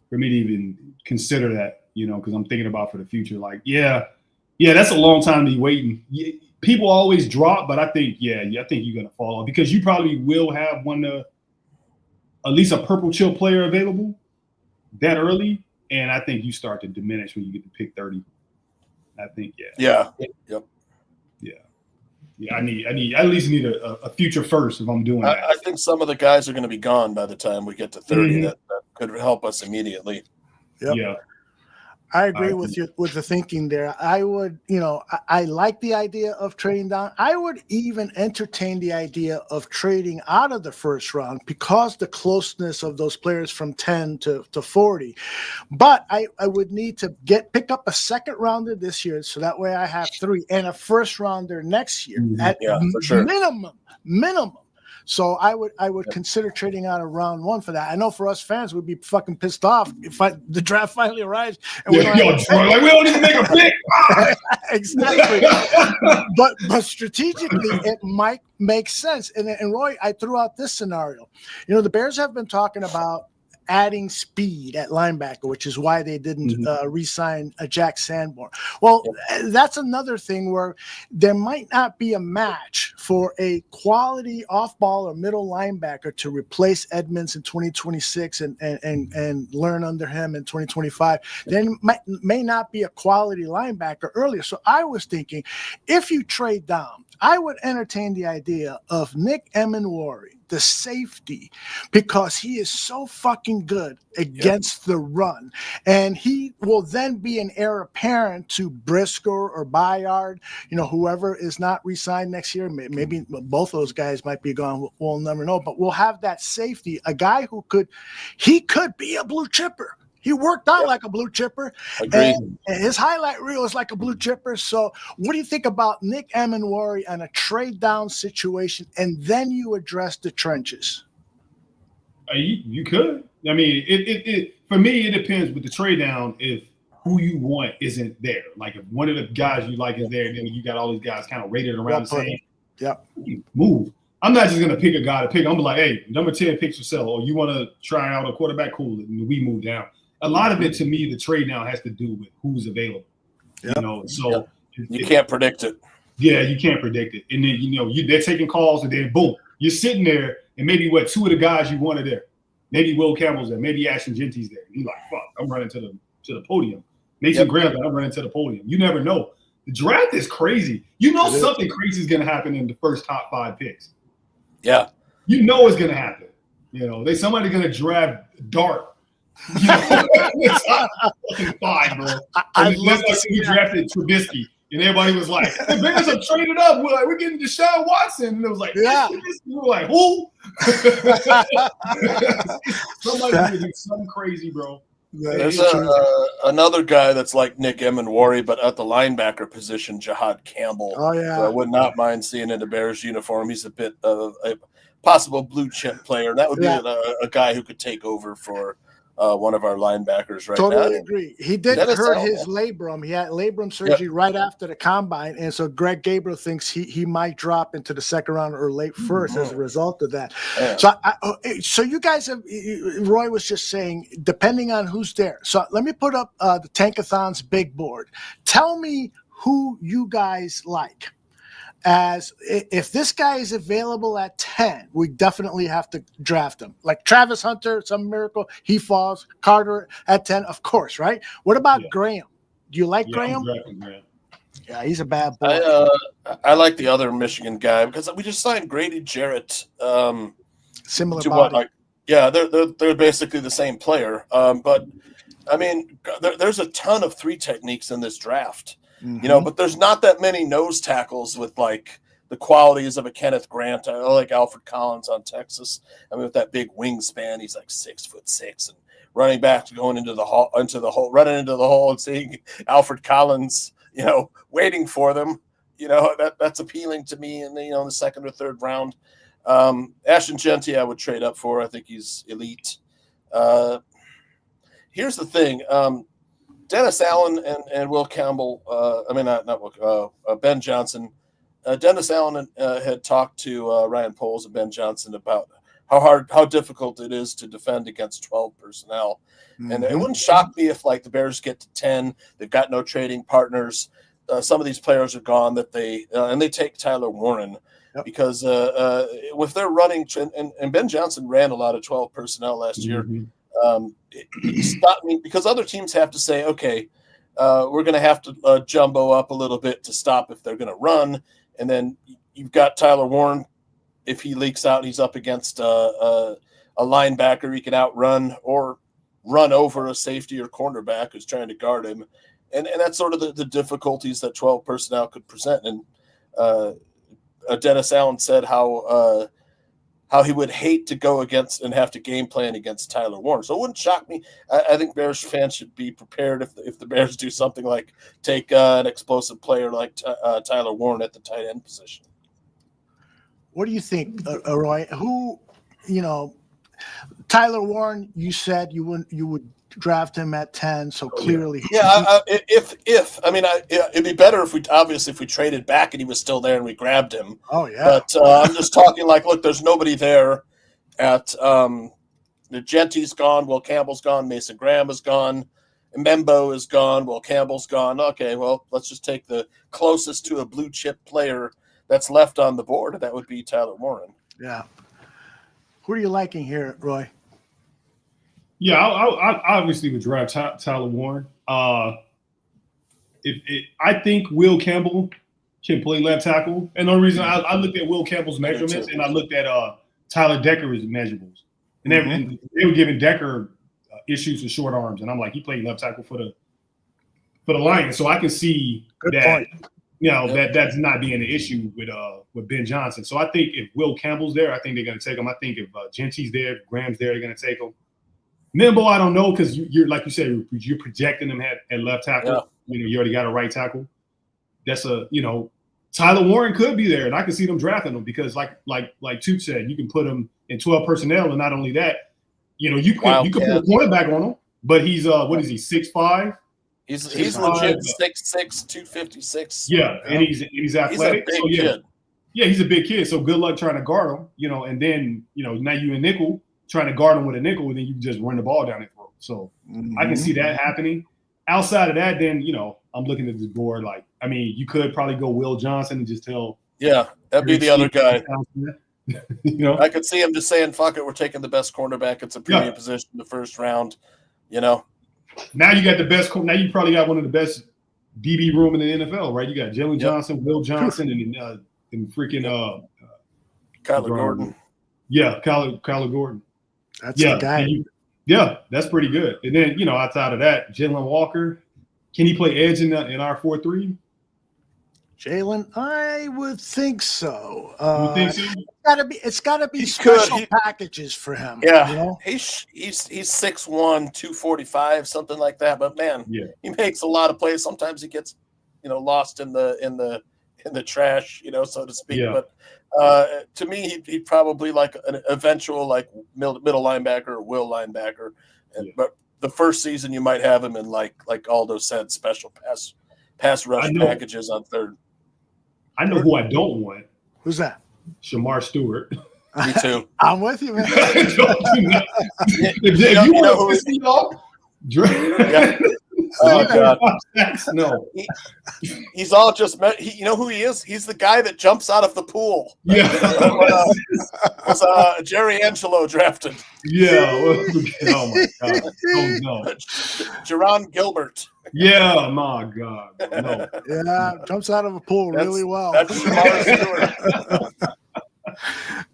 S3: for me to even consider that. Because I'm thinking about for the future. Like, yeah, that's a long time to be waiting. People always drop, but I think you're going to fall off because you probably will have at least a purple chill player available that early, and I think you start to diminish when you get to pick 30. I think,
S6: Yep.
S3: I at least need a future first if I'm doing that.
S6: I think some of the guys are going to be gone by the time we get to 30. That could help us immediately.
S9: Yep.
S3: Yeah.
S9: I agree with you with the thinking there. I would, I like the idea of trading down. I would even entertain the idea of trading out of the first round because the closeness of those players from 10 to 40. But I would need to pick up a second rounder this year, so that way I have 3 and a first rounder next year at
S6: for sure.
S9: minimum. So I would consider trading out of round 1 for that. I know for us fans, we'd be fucking pissed off if the draft finally arrives and we
S3: don't even make a pick.
S9: Exactly. but strategically, it might make sense. And Roy, I threw out this scenario. The Bears have been talking about adding speed at linebacker, which is why they didn't re-sign Jack Sanborn. Well, that's another thing where there might not be a match for a quality off-ball or middle linebacker to replace Edmonds in 2026 and learn under him in 2025. There may not be a quality linebacker earlier. So I was thinking, if you trade down, I would entertain the idea of Nick Emenwari, the safety, because he is so fucking good against the run. And he will then be an heir apparent to Briscoe or Bayard, whoever is not re-signed next year. Maybe both those guys might be gone. We'll never know. But we'll have that safety, a guy who could be a blue chipper. He worked out like a blue chipper. And his highlight reel is like a blue chipper. So what do you think about Nick Emenwari and a trade down situation, and then you address the trenches?
S3: You could. I mean, it for me, it depends with the trade down if who you want isn't there. Like if one of the guys you like is there, then you got all these guys kind of rated around the same.
S9: Yep.
S3: Move. I'm not just gonna pick a guy to pick. I'm gonna be like, hey, number 10 picks for sale, or you want to try out a quarterback? Cool, and we move down. A lot of it to me, the trade now has to do with who's available.
S9: Yep.
S3: You know, so
S6: you can't predict it.
S3: Yeah, you can't predict it. And then they're taking calls, and then boom, you're sitting there, and maybe two of the guys you wanted there, maybe Will Campbell's there, maybe Ashton Genty's there. And you're like, fuck, I'm running to the podium. Mason Graham, I'm running to the podium. You never know. The draft is crazy. You know something crazy is gonna happen in the first top 5 picks.
S6: Yeah.
S3: You know it's gonna happen. You know, somebody's gonna draft Dart. You know, it's top 5, bro. And that's like we drafted Trubisky, and everybody was like, "The Bears have traded up. We're getting Deshaun Watson," and it was like, "Yeah." We were like, "Who?" Somebody's gonna do something crazy, bro.
S6: There's another guy that's like Nick Emenwari, but at the linebacker position, Jahad Campbell.
S9: Oh, yeah.
S6: I would not mind seeing in the Bears uniform. He's a bit of a possible blue chip player. That would be a guy who could take over for one of our linebackers right now.
S9: Totally agree. He did hurt his labrum. He had labrum surgery right after the combine, and so Greg Gabriel thinks he might drop into the second round or late first as a result of that. Yeah. So you guys have. Roy was just saying, depending on who's there. So let me put up the Tankathon's big board. Tell me who you guys like. As if this guy is available at 10, we definitely have to draft him. Like Travis Hunter, some miracle, he falls. Carter at 10, of course, right? What about Graham? Do you like Graham? Yeah, he's a bad boy.
S6: I like the other Michigan guy because we just signed Grady Jarrett.
S9: Similar body.
S6: They're basically the same player. But I mean, there's a ton of 3 techniques in this draft. Mm-hmm. You know, but there's not that many nose tackles with like the qualities of a Kenneth Grant. I like Alfred Collins on Texas. I mean, with that big wingspan, he's like 6'6", and running back going into the hole, running into the hole, and seeing Alfred Collins, you know, waiting for them. You know, that's appealing to me. In the second or third round, Ashton Genty, I would trade up for. I think he's elite. Here's the thing. Dennis Allen and Will Campbell, Ben Johnson. Dennis Allen had talked to Ryan Poles and Ben Johnson about how difficult it is to defend against 12 personnel. Mm-hmm. And it wouldn't shock me if like the Bears get to 10, they've got no trading partners. Some of these players are gone that they take Tyler Warren because with their running and Ben Johnson ran a lot of 12 personnel last year. It's not me because other teams have to say, okay, we're going to have to jumbo up a little bit to stop if they're going to run. And then you've got Tyler Warren. If he leaks out, he's up against a linebacker he can outrun or run over a safety or cornerback who's trying to guard him. And that's sort of the difficulties that 12 personnel could present. And Dennis Allen said how he would hate to go against and have to game plan against Tyler Warren. So it wouldn't shock me. I think Bears fans should be prepared if the Bears do something like take an explosive player like Tyler Warren at the tight end position.
S9: What do you think, Roy? Who, Tyler Warren, you said you would draft him at 10, so clearly.
S6: Yeah, it'd be better if we traded back and he was still there and we grabbed him.
S9: Oh yeah.
S6: But I'm just talking like, look, there's nobody there at the Genty's gone, Will Campbell's gone, Mason Graham is gone, Membo is gone, Will Campbell's gone. Okay, well, let's just take the closest to a blue chip player that's left on the board, and that would be Tyler Warren.
S9: Yeah. Who are you liking here, Roy?
S3: Yeah, I obviously would draft Tyler Warren. I think Will Campbell can play left tackle. And the only reason I looked at Will Campbell's measurements and I looked at Tyler Decker's measurables. And they were giving Decker issues with short arms. And I'm like, he played left tackle for the Lions. So I can see that's not being an issue with Ben Johnson. So I think if Will Campbell's there, I think they're going to take him. I think if Genty's there, Graham's there, they're going to take him. Membo, I don't know because you're like you said, you're projecting him at left tackle. Yeah. You already got a right tackle. That's Tyler Warren could be there, and I can see them drafting him because like Toot said, you can put him in 12 personnel, and not only that, you could put a cornerback on him. But he's what is he 6'5"?
S6: He's legit 6'6", 256.
S3: Yeah, and he's athletic.
S6: He's a big kid.
S3: Yeah, he's a big kid, so good luck trying to guard him, you know, and then, you know, now you in nickel, trying to guard him with a nickel, and then you just run the ball down his throat. So I can see that happening. Outside of that, then, you know, I'm looking at this board like, I mean, you could probably go Will Johnson and just tell.
S6: Yeah, that'd be the other guy.
S3: You know,
S6: I could see him just saying, fuck it, we're taking the best cornerback. It's a premium position in the first round, you know.
S3: Now you got the best. Now you probably got one of the best DB room in the NFL, right? You got Jaylon Johnson, Will Johnson, and freaking
S6: Kyler Gordon.
S3: Yeah, Kyler Gordon.
S9: That's the guy.
S3: That's pretty good. And then, you know, outside of that, Jalen Walker, can he play edge in our 4-3?
S9: Jalen, I would think so.
S3: You think so?
S9: It's gotta be special packages for him.
S6: Yeah,
S9: you know?
S6: he's 6'1", 245, something like that. But man, he makes a lot of plays. Sometimes he gets, you know, lost in the trash, you know, so to speak.
S3: Yeah.
S6: But to me, he'd probably like an eventual like middle linebacker or will linebacker. But the first season you might have him in like Aldo said, special pass rush packages on third.
S3: I know who I don't want.
S9: Who's that?
S3: Shamar Stewart.
S6: Me too.
S9: I'm with you, man.
S3: If you want to piss me off,
S6: oh God!
S3: No,
S6: he's all just. You know who he is? He's the guy that jumps out of the pool.
S3: Yeah,
S6: was Jerry Angelo drafted?
S3: Yeah. Oh my God! Oh no,
S6: Jerron Gilbert.
S3: Yeah, my God. No.
S9: Yeah, jumps out of a pool really well.
S6: That's Shamar Stewart.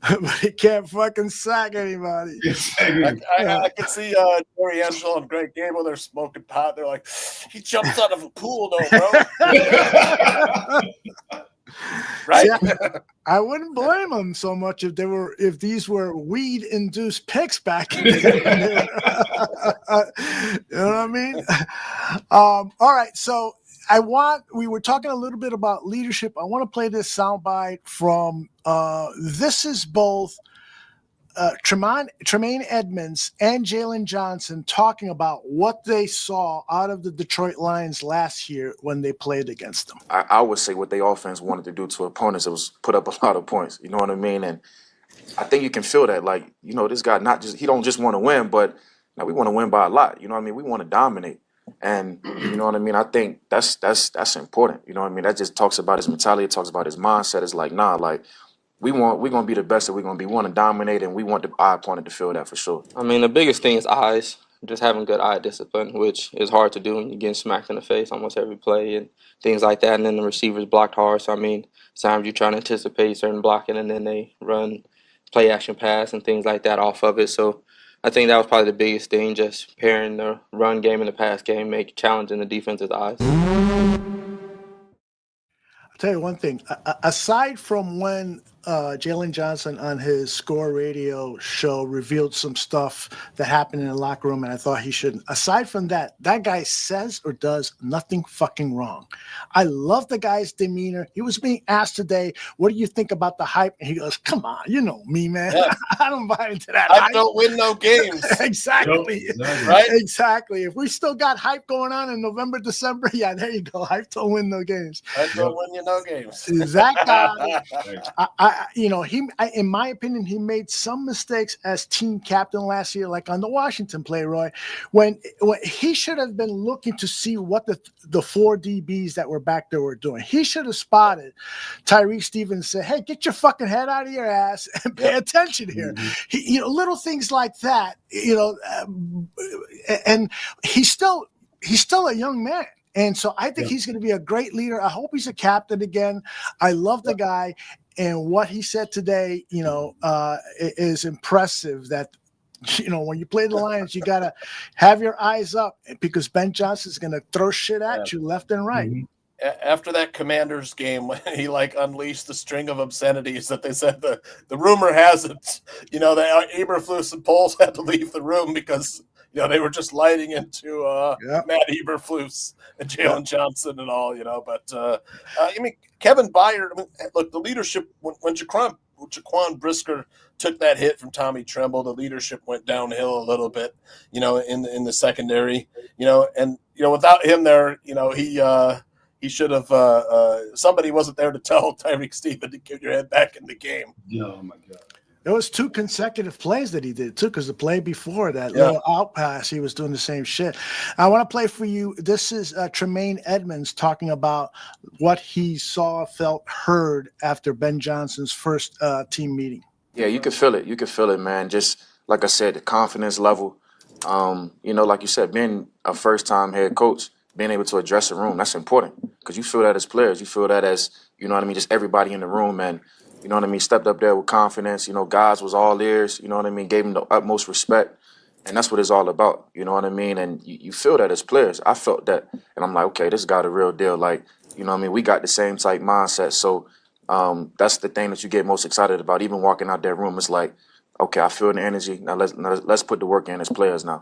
S9: But he can't fucking sack anybody.
S6: I can see Jerry Angelo and Greg Gable. They're smoking pot. They're like, he jumps out of a pool, though, bro. Right?
S9: See, I wouldn't blame them so much if these were weed-induced picks back in the day. You know what I mean? All right, so we were talking a little bit about leadership. I want to play this soundbite from this is both Tremaine Edmonds and Jaylon Johnson talking about what they saw out of the Detroit Lions last year when they played against them.
S15: I would say what the offense wanted to do to opponents, it was put up a lot of points. You know what I mean? And I think you can feel that. Like, you know, this guy he don't just want to win, but now we want to win by a lot. You know what I mean? We want to dominate. And you know what I mean? I think that's important. You know what I mean? That just talks about his mentality. It talks about his mindset. It's like, nah, like we're gonna be the best that we're gonna be. We want to dominate, and we want the eye opponent to feel that for sure.
S13: I mean, the biggest thing is eyes. Just having good eye discipline, which is hard to do when you're getting smacked in the face almost every play and things like that. And then the receivers blocked hard. So I mean, sometimes you're trying to anticipate certain blocking, and then they run play action pass and things like that off of it. So I think that was probably the biggest thing, just pairing the run game and the pass game, make challenging the defense's eyes.
S9: I'll tell you one thing. Aside from when Jaylon Johnson on his Score Radio show revealed some stuff that happened in the locker room, and I thought he shouldn't. Aside from that, that guy says or does nothing fucking wrong. I love the guy's demeanor. He was being asked today, what do you think about the hype? And he goes, come on, you know me, man. Yeah. I don't buy into that.
S6: I don't win no games.
S9: Exactly.
S6: Right?
S9: Exactly. If we still got hype going on in November, December, yeah, there you go. Hype don't win no games.
S6: I don't win you no games.
S9: That guy, in my opinion, he made some mistakes as team captain last year, like on the Washington play, Roy, when he should have been looking to see what the four DBs that were back there were doing. He should have spotted Tyreek Stevens and said, hey, get your fucking head out of your ass and pay attention here. Mm-hmm. Little things like that, and he's still a young man. And so I think he's going to be a great leader. I hope he's a captain again. I love the guy. And what he said today, is impressive that, when you play the Lions, you got to have your eyes up because Ben Johnson's going to throw shit at you left and right.
S6: Mm-hmm. After that Commanders game, when he unleashed the string of obscenities that they said, the rumor has it, that Eberflus and Poles had to leave the room because they were just lighting into Matt Eberflus and Jaylon Johnson and all, But Kevin Byard. Look, the leadership when Jaquan Brisker took that hit from Tommy Tremble, the leadership went downhill a little bit, in the secondary, and without him there, he should have. Somebody wasn't there to tell Tyreek Stephen to get your head back in the game.
S3: Yeah, oh my God.
S9: There was 2 consecutive plays that he did too, because the play before that little out pass, he was doing the same shit. I want to play for you. This is Tremaine Edmonds talking about what he saw, felt, heard after Ben Johnson's first team meeting.
S15: Yeah, you can feel it. You can feel it, man. Just like I said, the confidence level. Like you said, being a first-time head coach, being able to address a room, that's important because you feel that as players. You feel that as, just everybody in the room, and stepped up there with confidence. Guys was all ears, gave him the utmost respect. And that's what it's all about, And you feel that as players. I felt that. And I'm like, okay, this got a real deal. Like, we got the same type mindset. So that's the thing that you get most excited about. Even walking out that room, it's like, okay, I feel the energy. Now let's put the work in as players now.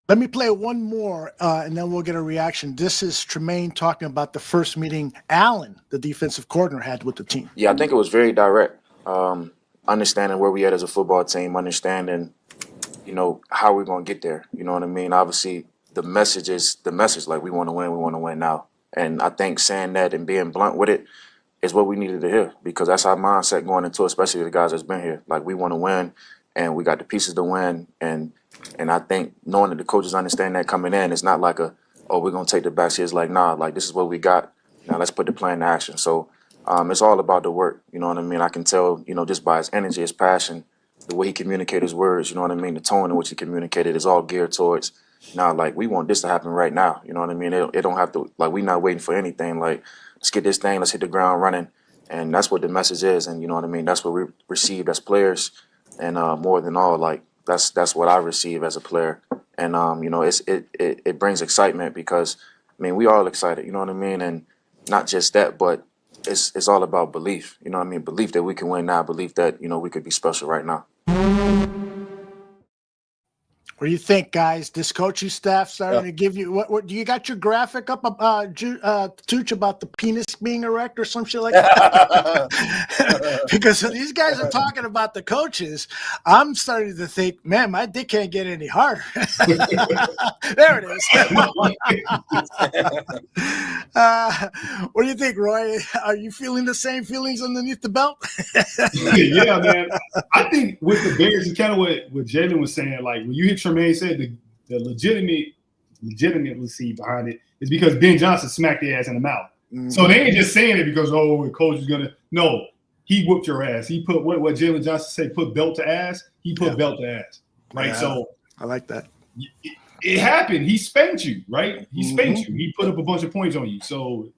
S9: Let me play one more, and then we'll get a reaction. This is Tremaine talking about the first meeting Allen, the defensive coordinator, had with the team.
S15: Yeah, I think it was very direct. Understanding where we at as a football team, understanding, how we're going to get there. You know what I mean? Obviously, the message is the message. Like, we want to win now. And I think saying that and being blunt with it is what we needed to hear, because that's our mindset going into it, especially the guys that's been here. Like, we want to win, and we got the pieces to win. And I think knowing that the coaches understand that coming in, it's not like we're going to take the back seat. It's like, nah, like, this is what we got. Now let's put the plan to action. So it's all about the work. You know what I mean? I can tell, just by his energy, his passion, the way he communicated his words, you know what I mean? The tone in which he communicated is all geared towards, now, like, we want this to happen right now. You know what I mean? It don't have to, like, we're not waiting for anything. Like, let's get this thing, let's hit the ground running. And that's what the message is. And you know what I mean? That's what we received as players. And more than all, like, that's what I receive as a player. And, it brings excitement because, we all excited, you know what I mean? And not just that, but it's all about belief, you know what I mean? Belief that we can win now, belief that, we could be special right now.
S9: What do you think, guys? This coaching staff starting to give you what? Do you got your graphic up, Tooch, about the penis being erect or some shit like that? Because these guys are talking about the coaches. I'm starting to think, man, my dick can't get any harder. There it is. What do you think, Roy? Are you feeling the same feelings underneath the belt?
S3: Yeah, man. I think with the Bears, it's kind of what Jaylon was saying. Like, when you hit Tremaine said, the legitimacy behind it is because Ben Johnson smacked their ass in the mouth. Mm-hmm. So they ain't just saying it because, the coach is gonna. No, he whooped your ass. He put what Jaylon Johnson said, put belt to ass. He put belt to ass. Right.
S9: Yeah,
S3: so
S9: I like that.
S3: It happened. He spanked you, right? He spanked you. He put up a bunch of points on you. So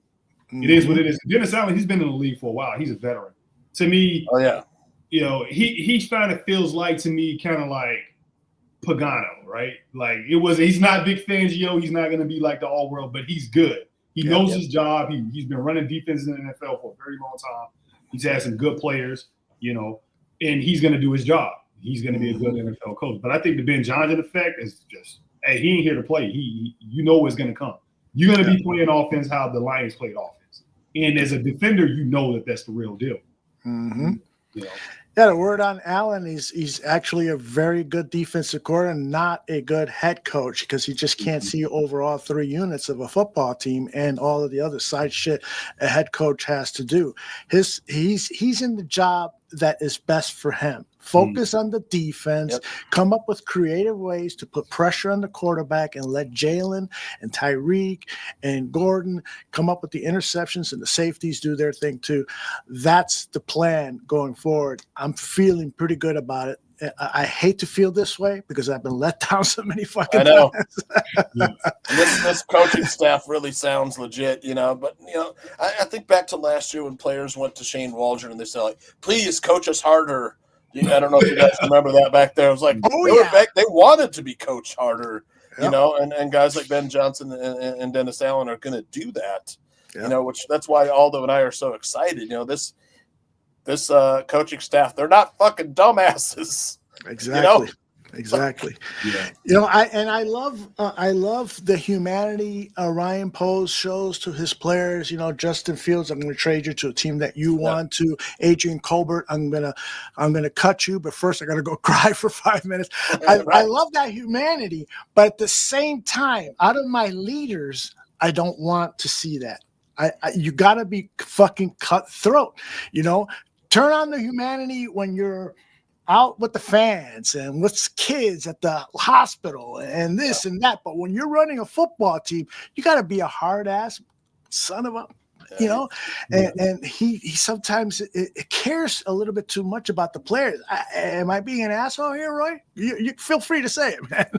S3: it is what it is. Dennis Allen, he's been in the league for a while. He's a veteran. To me, he kind of feels like, to me, kind of like Pagano, right? Like, he's not Vic Fangio. He's not going to be like the all-world, but he's good. He knows his job. He's been running defense in the NFL for a very long time. He's had some good players, and he's going to do his job. He's going to be a good NFL coach. But I think the Ben Johnson effect is just, hey, he ain't here to play. You know what's going to come. You're going to be playing offense how the Lions played offense. And as a defender, you know that's the real deal.
S9: Mm-hmm. Yeah, the word on Allen, he's actually a very good defensive coordinator, not a good head coach, because he just can't see over all 3 units of a football team and all of the other side shit a head coach has to do. He's in the job that is best for him. Focus on the defense, come up with creative ways to put pressure on the quarterback and let Jaylon and Tyreek and Gordon come up with the interceptions and the safeties do their thing too. That's the plan going forward. I'm feeling pretty good about it. I hate to feel this way because I've been let down so many fucking times.
S6: This coaching staff really sounds legit, But, I think back to last year when players went to Shane Waldron and they said, like, please coach us harder. I don't know if you guys remember that back there. It was like they wanted to be coached harder, and guys like Ben Johnson and Dennis Allen are going to do that, which that's why Aldo and I are so excited. This coaching staff, they're not fucking dumbasses.
S9: Exactly. Exactly. I love the humanity Ryan Poles shows to his players. Justin Fields, I'm going to trade you to a team that you want to. Adrian Colbert, I'm gonna cut you, but first I got to go cry for 5 minutes. I love that humanity, but at the same time, out of my leaders, I don't want to see that. You got to be fucking cutthroat, you know. Turn on the humanity when you're out with the fans and with kids at the hospital and this and that. But when you're running a football team, you got to be a hard ass son of a, you know. And he sometimes it cares a little bit too much about the players. Am I being an asshole here, Roy? You feel free to say it, man.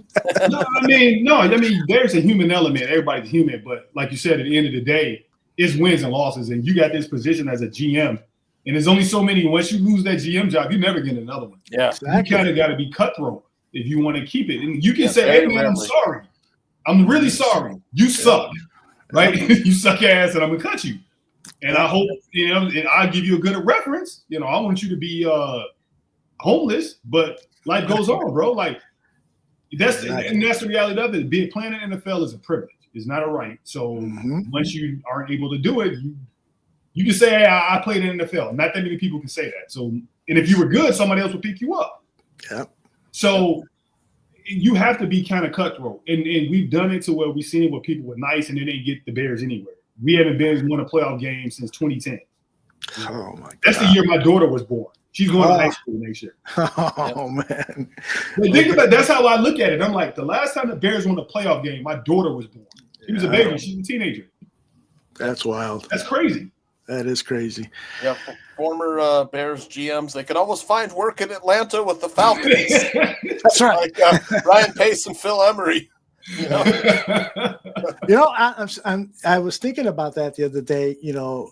S3: No, I mean, there's a human element. Everybody's human, but like you said, at the end of the day, it's wins and losses, and you got this position as a GM, and there's only so many. Once you lose that GM job, you never get another one.
S6: Yeah,
S3: exactly. You kind of got to be cutthroat if you want to keep it. And you can say, "Hey, man, I'm sorry. I'm really sorry. You suck, right? You suck ass, and I'm gonna cut you." And I hope, you know, and I'll give you a good reference. You know, I want you to be homeless, but life goes on, bro. Like that's the reality of it. Being playing in the NFL is a privilege. It's not a right. So once you aren't able to do it, you can say, hey, I played in the NFL. Not that many people can say that. So, and if you were good, somebody else would pick you up.
S9: Yeah.
S3: So you have to be kind of cutthroat. And we've done it to where we've seen it where people were nice and then they get the Bears anywhere. We haven't won a playoff game since 2010.
S9: Oh, my God.
S3: That's the year my daughter was born. She's going to high school next year.
S9: Oh, man.
S3: But think about that's how I look at it. I'm like, the last time the Bears won a playoff game, my daughter was born. She was a baby. She's a teenager.
S9: That's wild.
S3: That's crazy.
S9: That is crazy.
S6: Yeah, former Bears GMs, they could almost find work in Atlanta with the Falcons.
S9: That's right.
S6: Like Ryan Pace and Phil Emery. You know,
S9: I was thinking about that the other day. You know,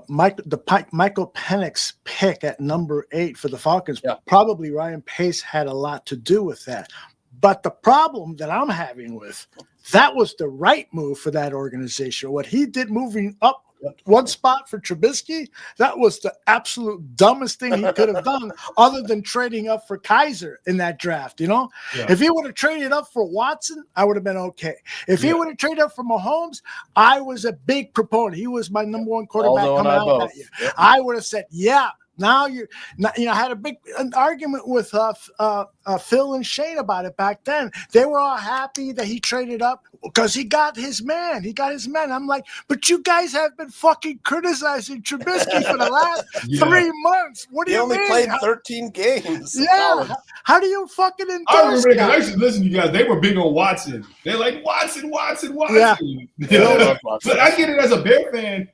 S9: Michael Penix pick at number 8 for the Falcons. Yeah. Probably Ryan Pace had a lot to do with that. But the problem that I'm having with that was the right move for that organization. What he did moving up one spot for Trubisky, that was the absolute dumbest thing he could have done other than trading up for Kaiser in that draft, you know? Yeah. If he would have traded up for Watson, I would have been okay. If he would have traded up for Mahomes, I was a big proponent. He was my number one quarterback coming out that year. Yep. I would have said, yeah. Now I had an argument with Phil and Shane about it back then. They were all happy that he traded up because he got his man. I'm like, but you guys have been fucking criticizing Trubisky for the last 3 months. What do you mean?
S6: He only played 13 games.
S9: Yeah. How do you fucking endorse
S3: I remember I used to listen to you guys. They were big on Watson. They're like, Watson.
S9: Yeah.
S3: But I get it as a Bear fan.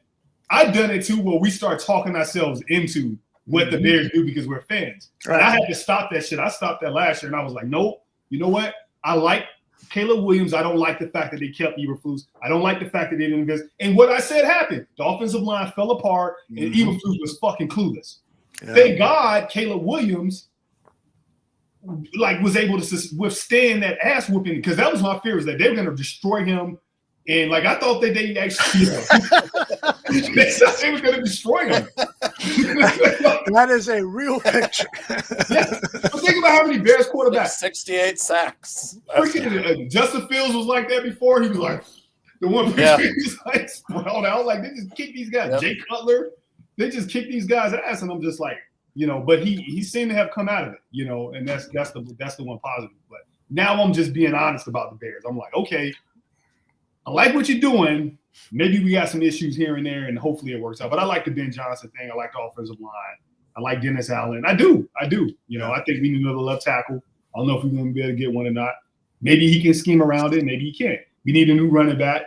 S3: I've done it too where we start talking ourselves into what the Bears do because we're fans. Right. And I had to stop that shit. I stopped that last year and I was like, nope, you know what? I like Caleb Williams. I don't like the fact that they kept Eberflus. I don't like the fact that they didn't invest. And what I said happened. The offensive line fell apart and Eberflus was fucking clueless. Yeah. Thank God Caleb Williams was able to withstand that ass whooping because that was my fear is that they were going to destroy him. And I thought that they actually they were going to destroy him.
S9: That is a real picture.
S3: Yeah. But think about how many Bears quarterbacks.
S6: 68 sacks.
S3: Freaking Justin Fields was like that before. He was like the one was like sprawled out. Like they just kick these guys. Yep. Jay Cutler, they just kick these guys' ass, and I'm just like, you know. But he seemed to have come out of it, you know, and that's the one positive. But now I'm just being honest about the Bears. I'm like, okay. I like what you're doing. Maybe we got some issues here and there, and hopefully it works out. But I like the Ben Johnson thing. I like the offensive line. I like Dennis Allen. I do. You know, I think we need another left tackle. I don't know if we're going to be able to get one or not. Maybe he can scheme around it. Maybe he can't. We need a new running back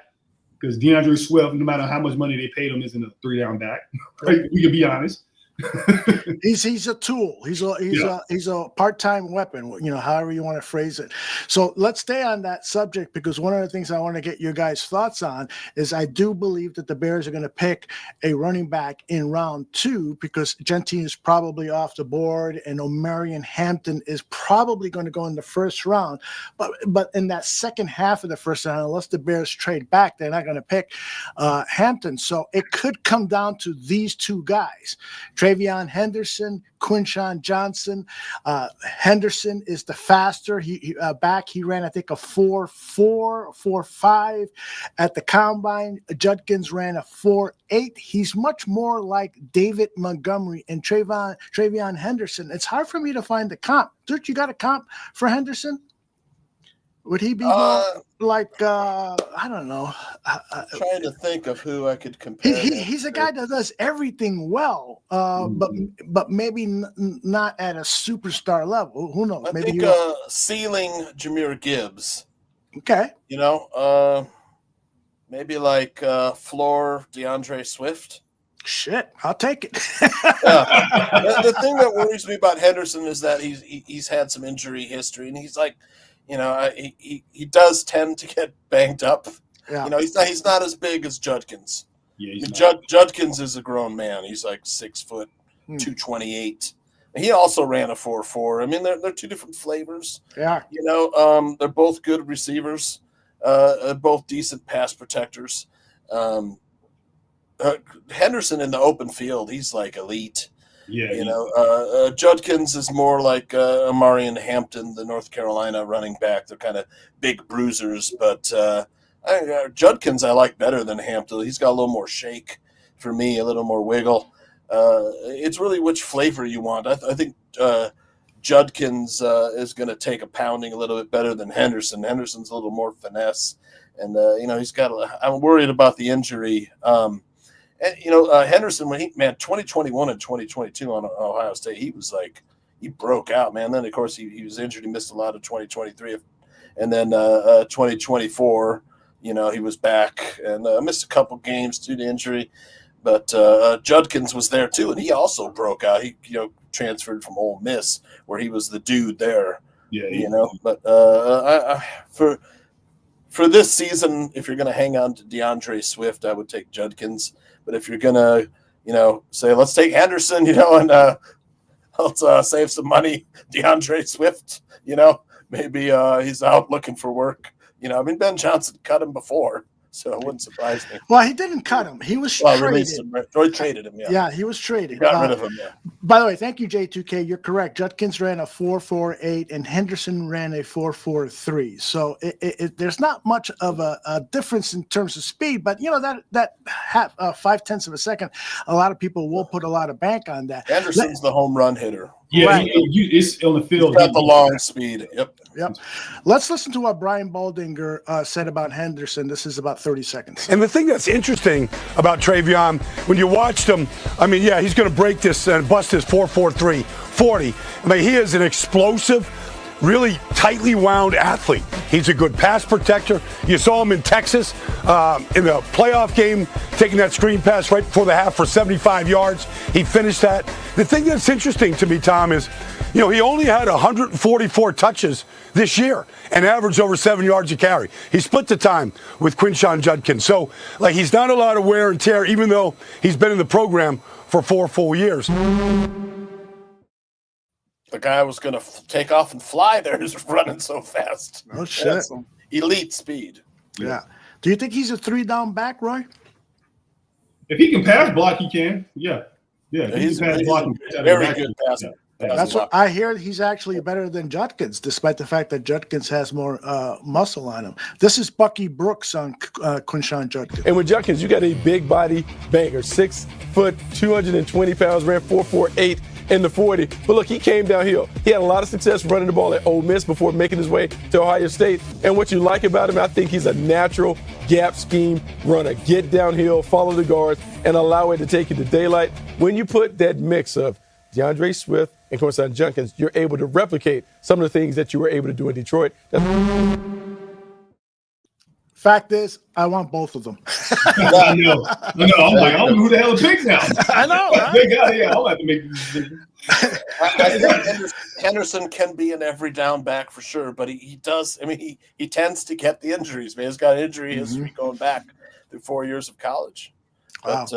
S3: because DeAndre Swift, no matter how much money they paid him, isn't a 3-down back. Right? We can be honest.
S9: He's a tool. He's a part-time weapon, you know, however you want to phrase it. So let's stay on that subject because one of the things I want to get your guys' thoughts on is I do believe that the Bears are going to pick a running back in round 2 because Gentine is probably off the board and Omarion Hampton is probably going to go in the first round. But in that second half of the first round, unless the Bears trade back, they're not going to pick Hampton. So it could come down to these two guys. Travion Henderson, Quinshon Johnson. Henderson is the faster back. He ran, I think, a 4.4, 4.5 at the combine. Judkins ran a 4.8. He's much more like David Montgomery and Travion Henderson. It's hard for me to find the comp. Dude, you got a comp for Henderson? Would he be more like, I don't know,
S6: trying to think of who I could compare.
S9: He's a guy that does everything well, but maybe not at a superstar level. Who knows?
S6: I
S9: Maybe
S6: think ceiling Jahmyr Gibbs.
S9: Okay.
S6: You know, maybe like floor DeAndre Swift.
S9: Shit, I'll take it.
S6: The thing that worries me about Henderson is that he's had some injury history, and he's like, you know, he does tend to get banged up.
S9: Yeah.
S6: You know, he's not as big as Judkins.
S3: Yeah,
S6: Judkins is a grown man. He's like 6 foot, 228. And he also ran a 4.4. I mean, they're two different flavors.
S9: Yeah.
S6: You know, they're both good receivers, both decent pass protectors. Henderson in the open field, he's like elite.
S3: Yeah.
S6: You know, Judkins is more like Amarian Hampton, the North Carolina running back. They're kind of big bruisers, but Judkins I like better than Hampton. He's got a little more shake for me, a little more wiggle. It's really which flavor you want. I think Judkins is going to take a pounding a little bit better than Henderson. Henderson's a little more finesse, and you know, he's got. I'm worried about the injury. And you know, Henderson, when 2021 and 2022 on Ohio State, he broke out, man. Then of course he was injured. He missed a lot of 2023, and then 2024, you know, he was back and missed a couple games due to injury. But Judkins was there too, and he also broke out. He, you know, transferred from Ole Miss, where he was the dude there.
S3: Yeah,
S6: you know. But for this season, if you're going to hang on to DeAndre Swift, I would take Judkins. But if you're going to, you know, say, let's take Henderson, you know, and let's save some money, DeAndre Swift, you know, maybe he's out looking for work. You know, I mean, Ben Johnson cut him before, so it wouldn't surprise me.
S9: Well, he didn't cut him. He was traded.
S6: Or traded him, yeah.
S9: Yeah, he was traded.
S6: Got rid of him, yeah.
S9: By the way, thank you, J2K. You're correct. Judkins ran a 4.48 and Henderson ran a 4.43. So there's not much of a difference in terms of speed, but you know that 0.5 of a second, a lot of people will put a lot of bank on that.
S6: Henderson's the home run hitter.
S3: Yeah,
S9: right.
S3: It's on the field.
S6: He's got the long speed.
S9: Yep. Let's listen to what Brian Baldinger said about Henderson. This is about 30 seconds.
S16: And the thing that's interesting about Travion, when you watched him, I mean, yeah, he's going to break this and bust his 4.43 40. I mean, he is an explosive, really tightly wound athlete. He's a good pass protector. You saw him in Texas in the playoff game, taking that screen pass right before the half for 75 yards. He finished that. The thing that's interesting to me, Tom, is, you know, he only had 144 touches this year and averaged over 7 yards a carry. He split the time with Quinshon Judkins. So, like, he's not a lot of wear and tear, even though he's been in the program for 4 full years.
S6: The guy was going to take off and fly there. He's running so fast.
S9: Oh, shit.
S6: Elite speed.
S9: Yeah. Do you think he's a 3-down back, Roy?
S3: If he can pass block, he can. Yeah.
S6: He's a very good passer.
S9: That's what I hear. He's actually better than Judkins, despite the fact that Judkins has more muscle on him. This is Bucky Brooks on Quinshon Judkins.
S17: And with Judkins, you got a big body banger, 6 foot, 220 pounds, ran 4.48 in the 40. But look, he came downhill. He had a lot of success running the ball at Ole Miss before making his way to Ohio State. And what you like about him, I think he's a natural gap scheme runner. Get downhill, follow the guards, and allow it to take you to daylight. When you put that mix of DeAndre Swift and Quinshon Judkins, you're able to replicate some of the things that you were able to do in Detroit.
S9: Fact is, I want both of them.
S3: I know. I'm like, I don't know who the hell is big now.
S9: I know.
S3: Yeah, I'll have to make these decisions.
S6: I think Henderson can be an every down back for sure, but he does. I mean, he tends to get the injuries. Man, he's got injury history going back through 4 years of college. But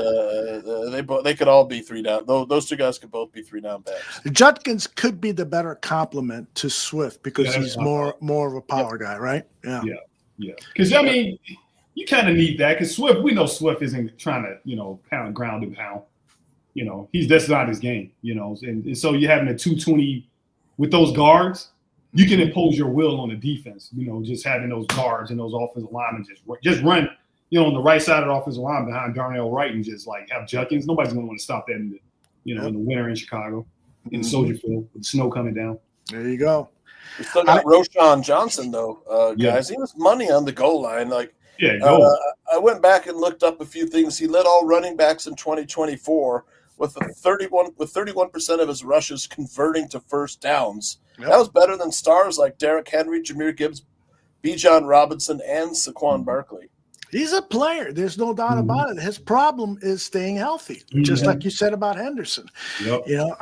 S6: they could all be 3 down. Those two guys could both be 3 down backs.
S9: Judkins could be the better complement to Swift because he's more of a power guy, right?
S3: Yeah. Because I mean, you kind of need that. Because Swift, we know Swift isn't trying to pound ground and pound. That's not his game. And so you're having a 220 with those guards. You can impose your will on the defense. Just having those guards and those offensive linemen just run. On the right side of the offensive line behind Darnell Wright and just like have Judkins. Nobody's going to want to stop that in the winter in Chicago, in Soldier Field with the snow coming down.
S9: There you go.
S6: We still got Roshan Johnson, though, guys. He was money on the goal line. Like, I went back and looked up a few things. He led all running backs in 2024 with 31% of his rushes converting to first downs. Yep. That was better than stars like Derrick Henry, Jahmyr Gibbs, Bijan Robinson, and Saquon Barkley.
S9: He's a player. There's no doubt about it. His problem is staying healthy, just like you said about Henderson. Yep. You know,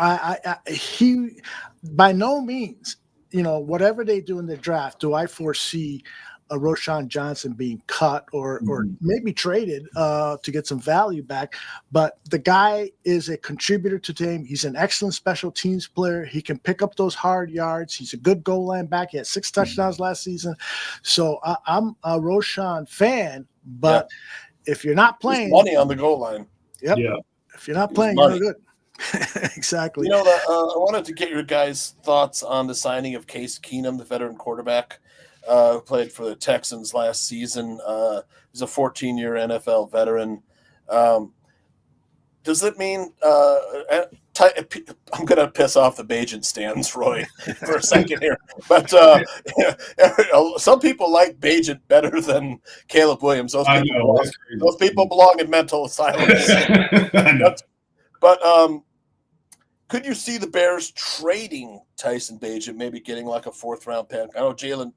S9: he by no means, you know, whatever they do in the draft, do I foresee a Roshan Johnson being cut or maybe traded to get some value back. But the guy is a contributor to the team. He's an excellent special teams player. He can pick up those hard yards. He's a good goal line back. He had 6 touchdowns last season. So I'm a Roshan fan, but if you're not playing,
S6: there's money on the goal line.
S9: Yep. Yeah. If you're not playing, you're good. Exactly.
S6: You know, I wanted to get your guys' thoughts on the signing of Case Keenum, the veteran quarterback. Who played for the Texans last season. He's a 14-year NFL veteran. Does it mean I'm going to piss off the Bajan stands, Roy, for a second here. But some people like Bajan better than Caleb Williams. Those people belong in mental asylums. But could you see the Bears trading Tyson Bajan, maybe getting like a 4th-round pick? I know Joe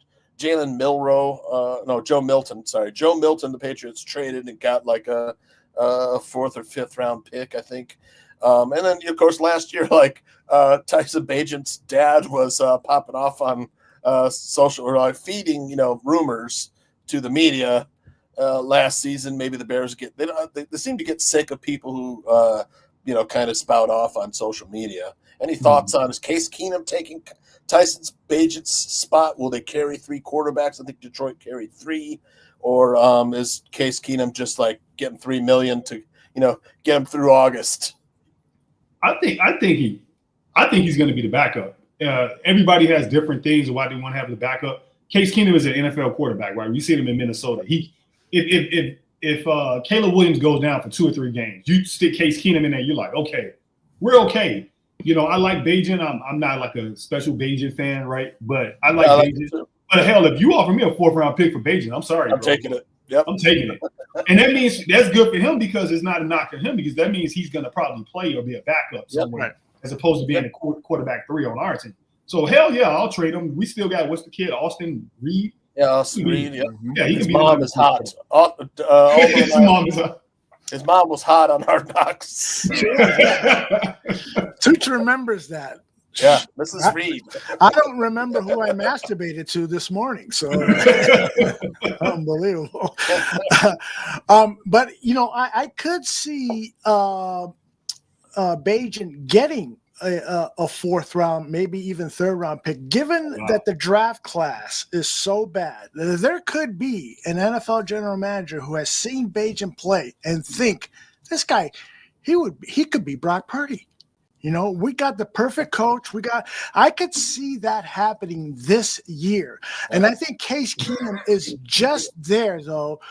S6: Milton, the Patriots traded and got like a 4th or 5th round pick, I think. And then, of course, last year, like Tyson Bajan's dad was popping off on social or feeding, rumors to the media last season. Maybe the Bears they seem to get sick of people who, kind of spout off on social media. Any thoughts on is Case Keenum taking Tyson Bajan's spot? Will they carry 3 quarterbacks? I think Detroit carried 3. Or is Case Keenum just like getting $3 million to, get him through August?
S3: I think he's going to be the backup. Everybody has different things of why they want to have the backup. Case Keenum is an NFL quarterback, right? We see him in Minnesota. If Caleb Williams goes down for 2 or 3 games, you stick Case Keenum in there, you're like, okay, we're okay. I like Bajan. I'm not like a special Bajan fan, right? But I like Bajan. But hell, if you offer me a 4th-round pick for Bajan, I'm sorry.
S6: I'm taking it. Yep.
S3: I'm taking it. And that means that's good for him because it's not a knock on him because that means he's going to probably play or be a backup somewhere as opposed to being a quarterback 3 on our team. So hell yeah, I'll trade him. We still got what's the kid, Austin Reed?
S6: Yeah, Austin Reed. Yeah,
S3: he
S6: his
S3: can
S6: mom is hot. His mom was hot on Hard Knocks.
S9: Tooch remembers that.
S6: Yeah, Mrs. Reed.
S9: I don't remember who I masturbated to this morning, so unbelievable. But I could see Bajan getting a 4th round, maybe even 3rd round pick, given that the draft class is so bad. There could be an NFL general manager who has seen Bajan play and think this guy, he could be Brock Purdy. We got the perfect coach. I could see that happening this year. And I think Case Keenum is just there though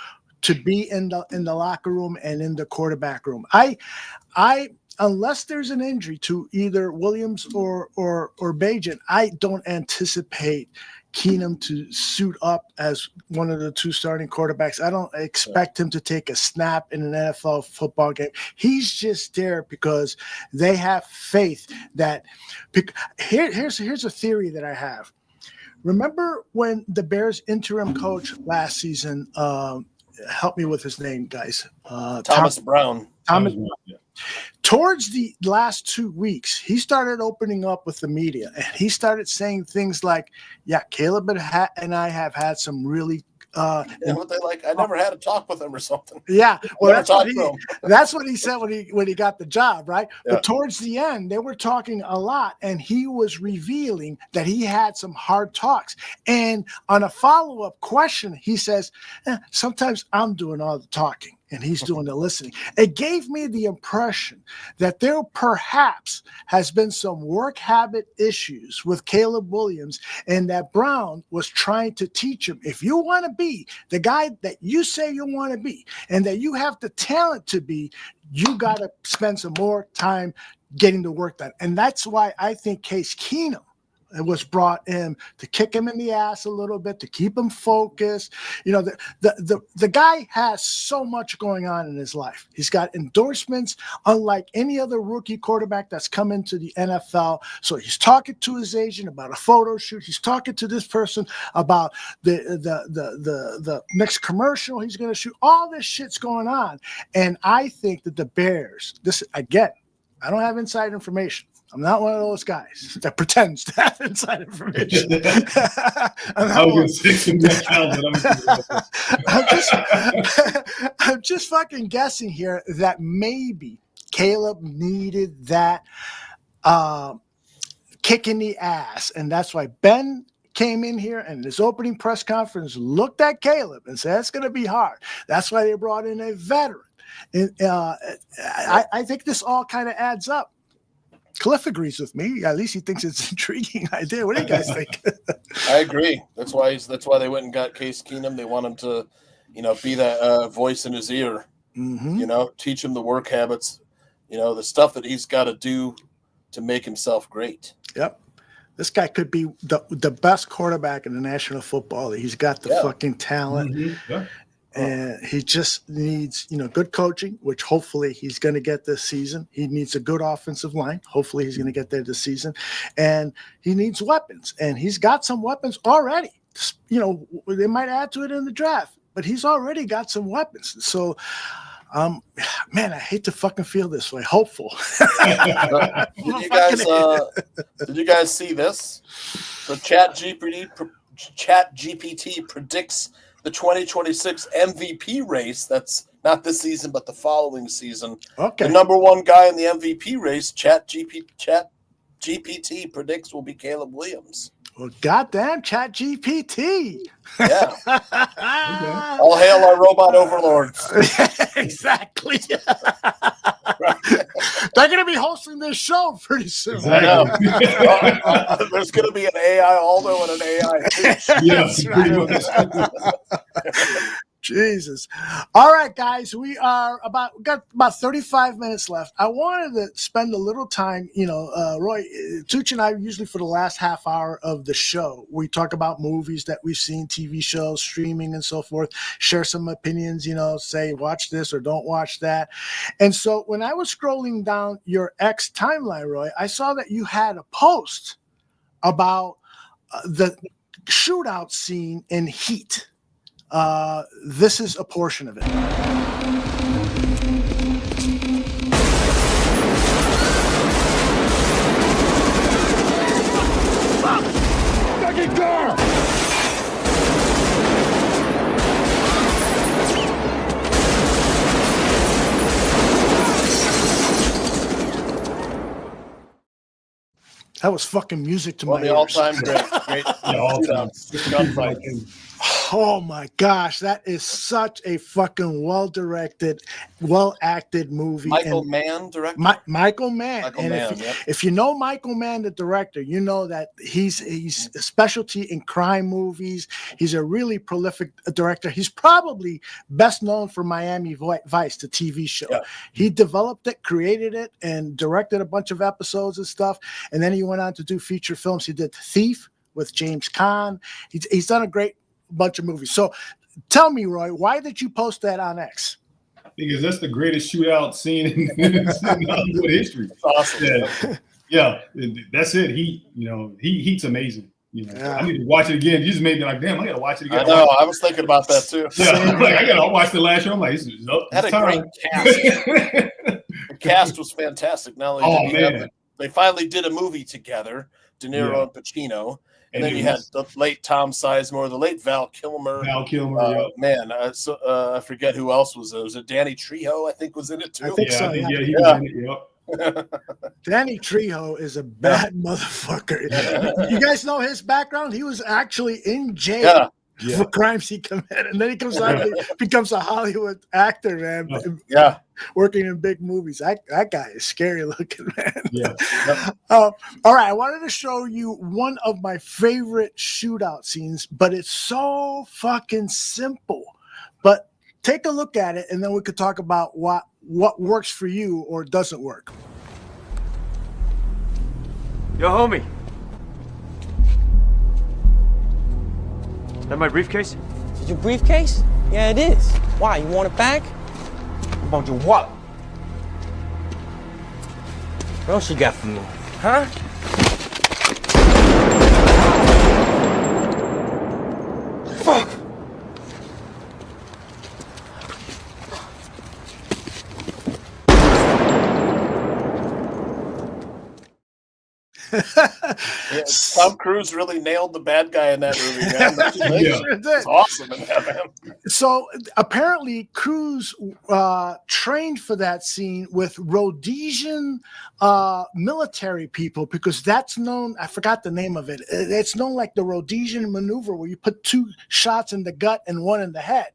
S9: to be in the locker room and in the quarterback room. I unless there's an injury to either Williams or Bajan, I don't anticipate Keenum to suit up as one of the 2 starting quarterbacks. I don't expect him to take a snap in an NFL football game. He's just there because they have faith that here's a theory that I have. Remember when the Bears interim coach last season, help me with his name, guys.
S6: Thomas Brown.
S9: Thomas Brown. Towards the last 2 weeks, he started opening up with the media, and he started saying things like, "Yeah, Caleb and I have had some really."
S6: What they like? I never had a talk with him or something.
S9: Yeah, well, that's what he said when he got the job, right? Yeah. But towards the end, they were talking a lot, and he was revealing that he had some hard talks. And on a follow-up question, he says, "Sometimes I'm doing all the talking and he's doing the listening." It gave me the impression that there perhaps has been some work habit issues with Caleb Williams, and that Brown was trying to teach him, if you want to be the guy that you say you want to be and that you have the talent to be, you got to spend some more time getting the work done. And that's why I think Case Keenum was brought in to kick him in the ass a little bit, to keep him focused. You know, the guy has so much going on in his life. He's got endorsements unlike any other rookie quarterback that's come into the NFL. So he's talking to his agent about a photo shoot. He's talking to this person about the next commercial he's going to shoot. All this shit's going on. And I think that the Bears, this again, I don't have inside information. I'm not one of those guys that pretends to have inside information. I'm just fucking guessing here that maybe Caleb needed that kick in the ass. And that's why Ben came in here and his opening press conference looked at Caleb and said, it's going to be hard. That's why they brought in a veteran. And, I think this all kind of adds up. Cliff agrees with me. At least he thinks it's an intriguing idea. What do you guys think?
S6: I agree. That's why they went and got Case Keenum. They want him to, be that voice in his ear.
S9: Mm-hmm.
S6: Teach him the work habits. The stuff that he's got to do to make himself great.
S9: Yep. This guy could be the best quarterback in the National Football League. He's got the fucking talent.
S3: Mm-hmm. Yeah.
S9: And he just needs, good coaching, which hopefully he's going to get this season. He needs a good offensive line. Hopefully he's going to get there this season. And he needs weapons. And he's got some weapons already. They might add to it in the draft, but he's already got some weapons. So, man, I hate to fucking feel this way. Hopeful.
S6: Did you guys see this? So ChatGPT predicts the 2026 MVP race. That's not this season, but the following season.
S9: Okay.
S6: The number one guy in the MVP race, ChatGPT predicts will be Caleb Williams.
S9: Well, goddamn ChatGPT.
S6: Yeah. All hail our robot overlords.
S9: Exactly. They're going to be hosting this show pretty soon.
S6: Exactly. I know. There's going to be an AI Aldo and an AI Peach.
S9: Yes, right. Jesus. All right, guys, we got about 35 minutes left. I wanted to spend a little time, Roy, Tooch and I usually for the last half hour of the show, we talk about movies that we've seen, TV shows, streaming and so forth, share some opinions, say watch this or don't watch that. And so when I was scrolling down your X timeline, Roy, I saw that you had a post about the shootout scene in Heat. This is a portion of it.
S2: Second car!
S9: That was fucking music to my ears.
S6: All-time great.
S3: All-time. Gunfight.
S9: Oh my gosh, that is such a fucking well-directed, well-acted movie.
S6: Michael Mann directed?
S9: Michael Mann. If you know Michael Mann, the director, you know that he's a specialty in crime movies. He's a really prolific director. He's probably best known for Miami Vice, the TV show. Yeah. He developed it, created it, and directed a bunch of episodes and stuff. And then he went on to do feature films. He did Thief with James Caan. He's done a great bunch of movies. So tell me, Roy, why did you post that on X?
S3: Because that's the greatest shootout scene in Hollywood history.
S6: That's awesome.
S3: Yeah, that's it. Heat's amazing.
S9: Yeah.
S3: I need to watch it again. You just made me like, damn, I gotta watch it again.
S6: I know. I was thinking about that too.
S3: Yeah, I gotta watch the last show. I'm like,
S6: had a great cast. The cast was fantastic. Not only they finally did a movie together, De Niro and Pacino. And then you had the late Tom Sizemore, the late Val Kilmer. Man, I forget who else was there. Was it Danny Trejo? I think was in it too.
S9: I think so.
S3: He was in it.
S9: Danny Trejo is a bad motherfucker. You guys know his background? He was actually in jail for crimes he committed, and then he comes out and becomes a Hollywood actor, man. Working in big movies. That guy is scary looking, man. All right, I wanted to show you one of my favorite shootout scenes, but it's so fucking simple. But take a look at it, and then we could talk about what works for you or doesn't work.
S18: Yo, homie. That my briefcase?
S19: Is your briefcase? Yeah, it is. Why? You want it back?
S18: What about your wallet?
S19: What else you got for me? Huh?
S18: Fuck!
S6: Yeah, Tom Cruise really nailed the bad guy in that movie, man.
S9: He sure did.
S6: It's awesome in that, man.
S9: So apparently Cruise trained for that scene with Rhodesian military people, because that's known, I forgot the name of it. It's known like the Rhodesian maneuver, where you put 2 shots in the gut and 1 in the head.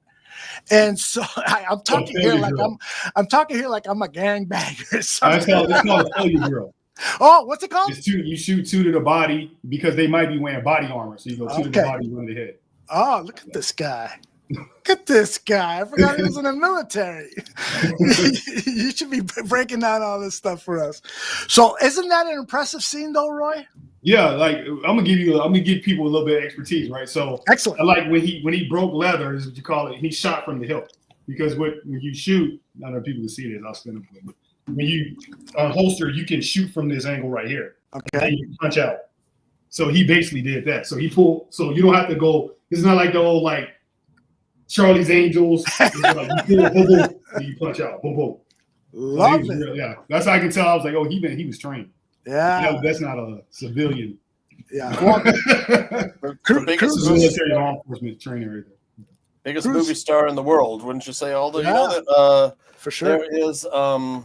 S9: And so I'm talking here like I'm talking here like I'm a gangbanger or something.
S3: It's called a failure drill.
S9: Oh, what's it called?
S3: It's 2. You shoot 2 to the body because they might be wearing body armor. So you go 2 to the body, 1 to the head.
S9: Oh, look at this guy. Look at this guy. I forgot he was in the military. You should be breaking down all this stuff for us. So isn't that an impressive scene though, Roy?
S3: Yeah, like I'm gonna give people a little bit of expertise, right? So
S9: excellent.
S3: Like when he broke leather, is what you call it. He shot from the hip, because when you shoot, I don't know if people can see this. I'll spin it. But when you holster, you can shoot from this angle right here.
S9: Okay.
S3: And you punch out. So he basically did that. So he pulled. So you don't have to go. It's not like the old like Charlie's Angels. Like you pull, boom, boom, and you punch out, boom, boom.
S9: Love it.
S3: Real, yeah, that's how I can tell. I was like, oh, he was trained.
S9: Yeah,
S3: that's not a civilian.
S9: Yeah,
S6: the biggest
S3: military law enforcement trainer right there.
S6: Biggest movie star in the world, wouldn't you say? Although you know that
S9: for sure
S6: there is a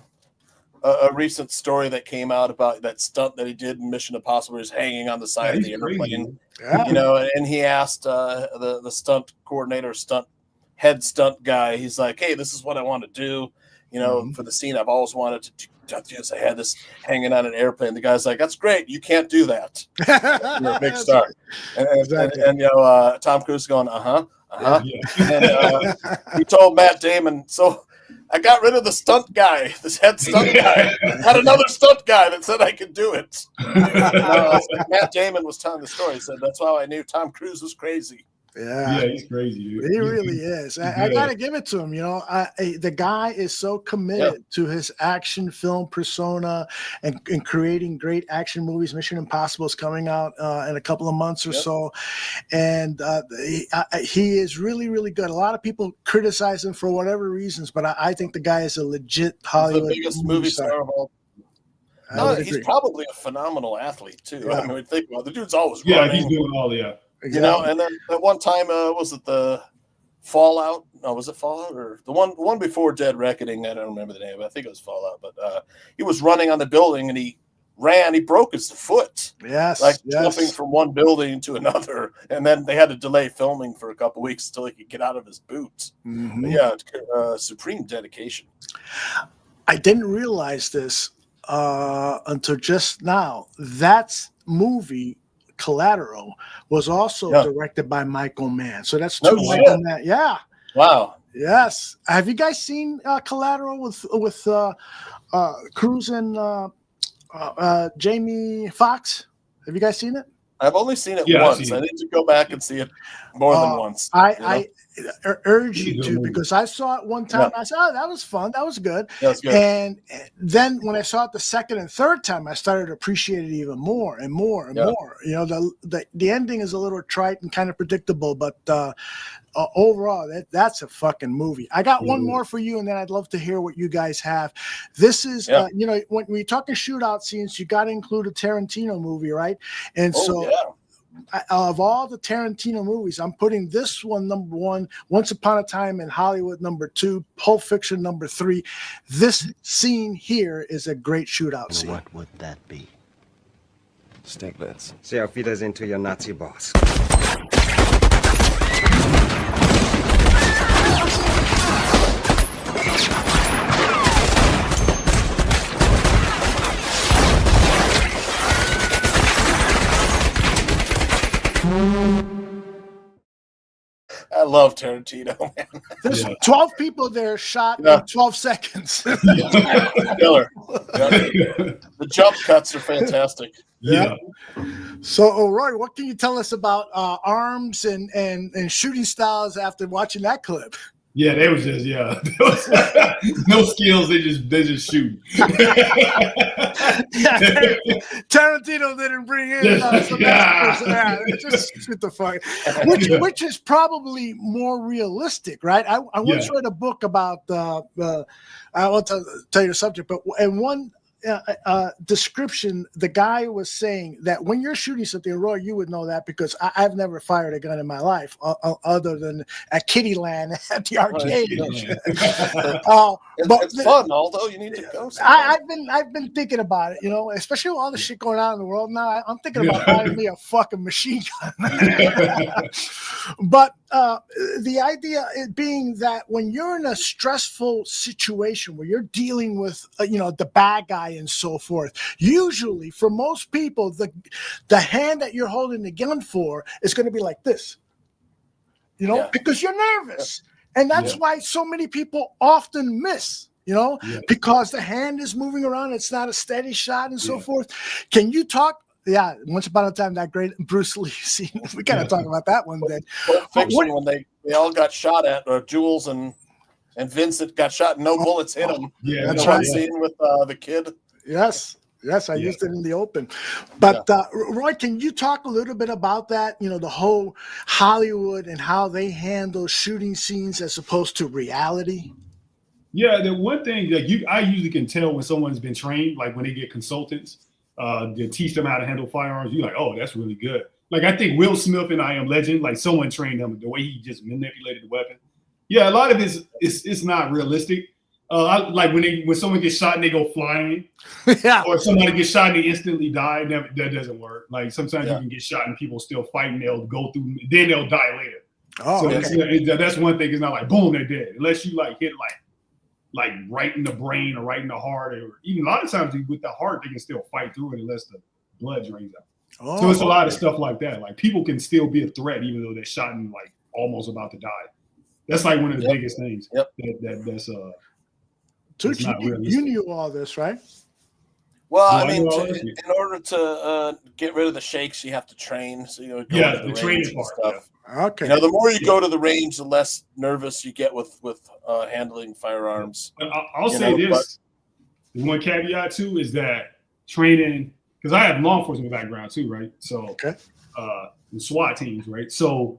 S6: recent story that came out about that stunt that he did in Mission Impossible, where he's hanging on the side of the airplane.
S9: Yeah.
S6: You know, and he asked the stunt coordinator, head stunt guy. He's like, "Hey, this is what I want to do. You know, for the scene, I've always wanted to do this. I had this hanging on an airplane." The guy's like, "That's great. You can't do that. You're a big star." And you know, Tom Cruise is going, And he told Matt Damon, "So I got rid of the stunt guy, this head stunt guy. Had another stunt guy that said I could do it." Matt Damon was telling the story. He said, "That's how I knew Tom Cruise was crazy."
S9: Yeah,
S3: he's crazy. Dude.
S9: He really is. I got to give it to him. You know, the guy is so committed to his action film persona and creating great action movies. Mission Impossible is coming out in a couple of months or so, and he is really, really good. A lot of people criticize him for whatever reasons, but I think the guy is a legit Hollywood
S6: the biggest movie star of all. He's probably a phenomenal athlete too. I mean, think about it. The dude's always running.
S3: He's doing all
S6: You know, and then at one time, was it the Fallout? No, was it Fallout or the one before Dead Reckoning? I don't remember the name. I think it was Fallout. But he was running on the building and he broke his foot.
S9: Yes,
S6: jumping from one building to another, and then they had to delay filming for a couple of weeks until he could get out of his boots. But supreme dedication.
S9: I didn't realize this until just now. That movie, Collateral, was also directed by Michael Mann. So that's Michael Mann. Yeah.
S6: Wow.
S9: Yes. Have you guys seen Collateral with Cruise and Jamie Foxx? Have you guys seen it?
S6: I've only seen it once. I need to go back and see it more than once.
S9: I urge you to, because I saw it one time. I said, "Oh, that was fun. That was good." And then when I saw it the second and third time, I started to appreciate it even more and more and more. You know, the ending is a little trite and kind of predictable, but overall, that's a fucking movie. I got one more for you, and then I'd love to hear what you guys have. This is, you know, when we're talking shootout scenes, you got to include a Tarantino movie, right? And of all the Tarantino movies, I'm putting this one number 1, Once Upon a Time in Hollywood number 2, Pulp Fiction number 3. This scene here is a great shootout scene.
S20: What would that be? Stiglitz. See auf Wiedersehen to your Nazi boss.
S6: I love Tarantino, man.
S9: There's 12 people there shot in 12 seconds.
S6: Killer. The jump cuts are fantastic.
S9: Yeah. So, Roy, what can you tell us about arms and shooting styles after watching that clip?
S3: Yeah, they was just no skills. They just shoot.
S9: Tarantino didn't bring in just shoot the fuck. Which is probably more realistic, right? I once read a book about I won't tell you the subject, but in one description, the guy was saying that when you're shooting something, Roy, you would know that because I've never fired a gun in my life other than at Kittyland at the arcade. But
S6: it's fun, although you need to go.
S9: I've been thinking about it, especially with all the shit going on in the world now. I'm thinking about buying me a fucking machine gun. But the idea being that when you're in a stressful situation where you're dealing with the bad guy and so forth, usually for most people the hand that you're holding the gun for is going to be like this, because you're nervous, and that's why so many people often miss, because the hand is moving around, it's not a steady shot and so forth. Can you talk? Once upon a time, that great Bruce Lee scene. We gotta talk about that one day.
S6: Fiction, when they all got shot at, Jules and Vincent got shot and no bullets hit them.
S3: Yeah,
S6: that's right. Scene with the kid.
S9: Yes, I used it in the open. But Roy, can you talk a little bit about that? The whole Hollywood and how they handle shooting scenes as opposed to reality.
S3: Yeah, the one thing I usually can tell when someone's been trained, like when they get consultants to teach them how to handle firearms. You're like, oh, that's really good. Like I think Will Smith in I Am Legend, like someone trained him the way he just manipulated the weapon. Yeah, a lot of it's not realistic. Like when someone gets shot and they go flying, or somebody gets shot and they instantly die. That doesn't work. Like sometimes you can get shot and people still fighting. They'll go through, then they'll die later.
S9: Oh,
S3: so that's one thing. It's not like boom, they're dead unless you like hit like right in the brain or right in the heart, or even a lot of times with the heart they can still fight through it unless the blood drains out. So it's a lot of stuff like that. Like people can still be a threat even though they're shot and like almost about to die. That's like one of the biggest things. That's
S9: you knew all this, right?
S6: Well, I mean, in order to get rid of the shakes, you have to train. So
S3: the training part.
S6: Stuff.
S9: Okay.
S6: The more you go to the range, the less nervous you get with handling firearms.
S3: I'll say this: the one caveat too is that training, because I have law enforcement background too, right? So the SWAT teams, right? So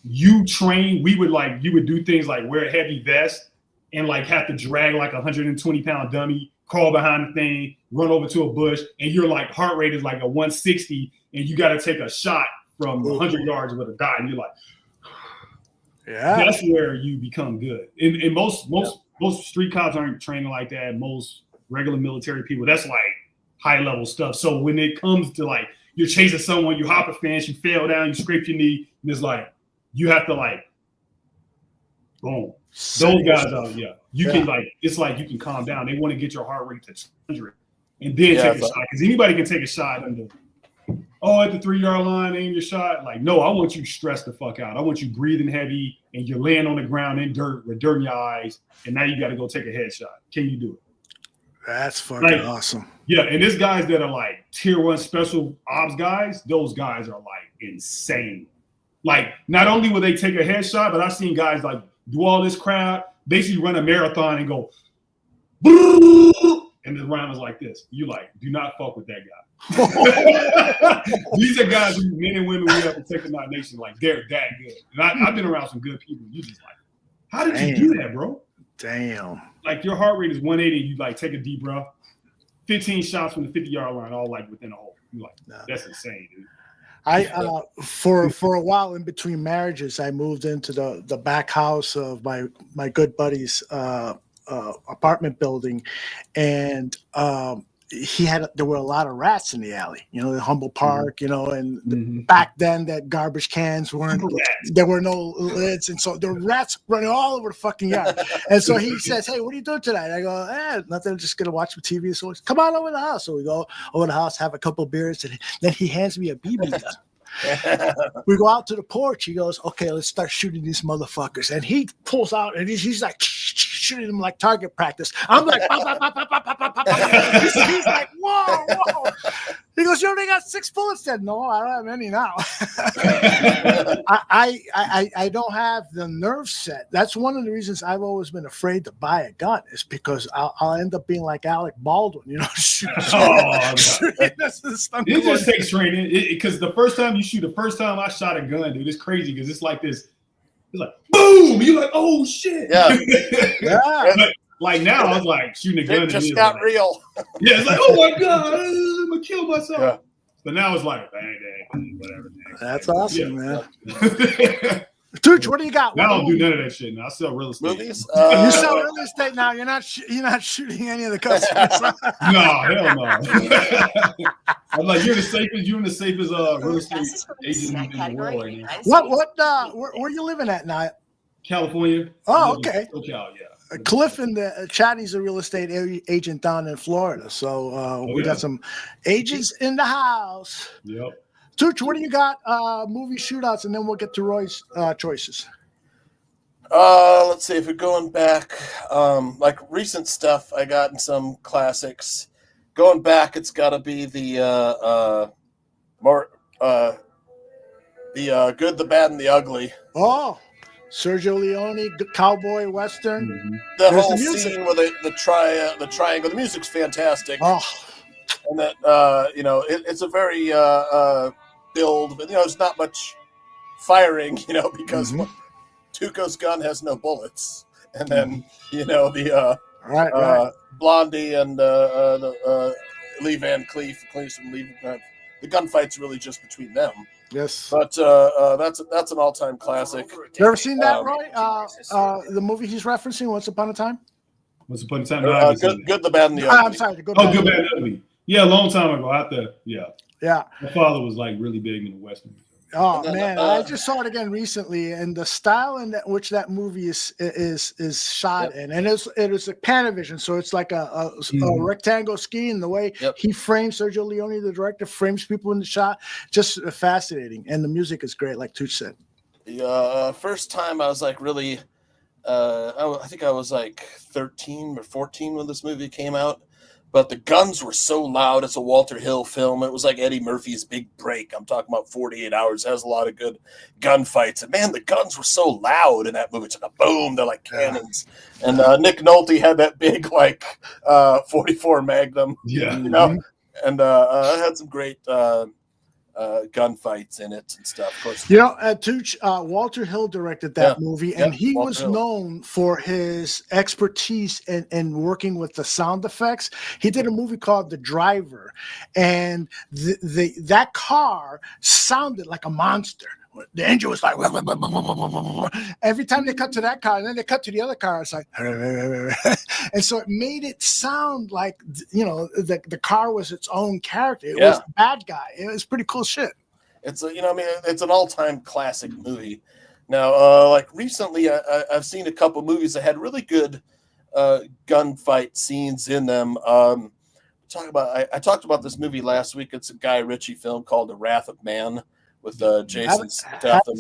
S3: you train. You would do things like wear a heavy vest and like have to drag like 120-pound dummy, crawl behind the thing, run over to a bush, and your like heart rate is like a 160, and you got to take a shot from 100 yards with a dot, and you're like, that's where you become good. And most street cops aren't training like that. Most regular military people, that's like high level stuff. So when it comes to like you're chasing someone, you hop a fence, you fell down, you scrape your knee, and it's like you have to like boom. Those guys are you can like it's like you can calm down. They want to get your heart rate to 100 and then take a shot, because anybody can take a shot under at the 3-yard line, aim your shot. Like, no, I want you stressed the fuck out. I want you breathing heavy and you're laying on the ground in dirt with dirt in your eyes, and now you got to go take a headshot. Can you do it?
S9: That's fucking awesome.
S3: Yeah, and there's guys that are like tier 1 special ops guys. Those guys are like insane. Like, not only will they take a headshot, but I've seen guys like do all this crap, basically run a marathon and go, and the round is like this. You like, do not fuck with that guy. These are guys who, men and women, we have protected our nation. Like, they're that good. And I've been around some good people. You just like, how did you do that, bro?
S9: Damn.
S3: Like, your heart rate is 180. You like take a deep breath. 15 shots from the 50-yard line, all like within a hole. You like, that's insane, dude.
S9: I for a while in between marriages, I moved into the back house of my good buddy's apartment building, and there were a lot of rats in the alley, the Humboldt Park, and back then that garbage cans there were no lids, and so there were rats running all over the fucking yard. And so he says, "Hey, what are you doing tonight?" I go, "Nothing, I'm just gonna watch some TV." So come on over to the house. So we go over to the house, have a couple of beers, and then he hands me a BB gun. We go out to the porch. He goes, okay, let's start shooting these motherfuckers. And he pulls out and he's like shooting them like target practice. I'm like, pop, pop, pop, pop, pop, pop, pop, pop. He's like, whoa, whoa. He goes, you only got 6 bullets. Said, no, I don't have any now. I don't have the nerve set. That's one of the reasons I've always been afraid to buy a gun, is because I'll end up being like Alec Baldwin, you know.
S3: It just takes training. Because the first time I shot a gun, dude, it's crazy because it's like this. It's like boom. You're like, oh shit.
S6: Yeah.
S9: Yeah.
S3: But like now, I was like shooting a gun.
S6: It just got real.
S3: Yeah, it's like, oh my god, I'm gonna kill myself. Yeah. But now it's like bang, bang, whatever.
S9: That's awesome, man. Tooch, what do you got?
S3: I don't do none of that shit now. I sell real estate.
S6: Movies?
S9: You sell real estate now. You're not shooting any of the customers.
S3: No, hell no. I'm like, you're the safest real estate agent in the world right now.
S9: Where are you living at now?
S3: California.
S9: Oh, okay.
S3: SoCal, yeah.
S9: Cliff and Chatty's a real estate agent down in Florida. So we got some agents in the house.
S3: Yep.
S9: Tooch, what do you got? Movie shootouts, and then we'll get to Roy's choices.
S6: Let's see if we're going back. Like recent stuff, I got some classics. Going back, it's got to be the Good, the Bad, and the Ugly.
S9: Oh, Sergio Leone, cowboy western.
S3: Mm-hmm.
S6: The whole scene with the triangle. The music's fantastic.
S9: Oh.
S6: And that it's a very build, but there's not much firing, because Tuco's gun has no bullets, and then the Blondie and Lee Van Cleef, the gunfight's really just between them.
S9: Yes,
S6: but that's an all-time classic.
S9: You ever seen that, Roy? The movie he's referencing, Once Upon a Time.
S3: Once Upon a Time. No,
S6: good, the Bad, and the Ugly.
S9: I'm sorry.
S3: Good, Bad, and Ugly. Yeah, a long time ago. Out there. Yeah.
S9: Yeah.
S3: My father was like really big in the Western.
S9: Oh man, I just saw it again recently, and the style in which that movie is shot in, and it is a Panavision, so it's like a rectangle scheme. The way he frames, Sergio Leone, the director, frames people in the shot, just fascinating, and the music is great, like Tooch said.
S6: The first time I was like really, I think I was like 13 or 14 when this movie came out. But the guns were so loud. It's a Walter Hill film. It was like Eddie Murphy's big break. I'm talking about 48 Hours. It has a lot of good gunfights. And, man, the guns were so loud in that movie. It's like a boom. They're like cannons. And Nick Nolte had that big, 44 Magnum.
S3: Yeah.
S6: And it had some great gunfights in it and stuff. Of course.
S9: Tooch, Walter Hill directed that movie, and he was known for his expertise in working with the sound effects. He did a movie called The Driver, and that car sounded like a monster. The engine was like every time they cut to that car, and then they cut to the other car, it's like, and so it made it sound like the car was its own character. It was the bad guy. It was pretty cool shit.
S6: It's it's an all-time classic movie. Now, recently, I've seen a couple movies that had really good gunfight scenes in them. I talked about this movie last week. It's a Guy Ritchie film called The Wrath of Man, with Jason Statham.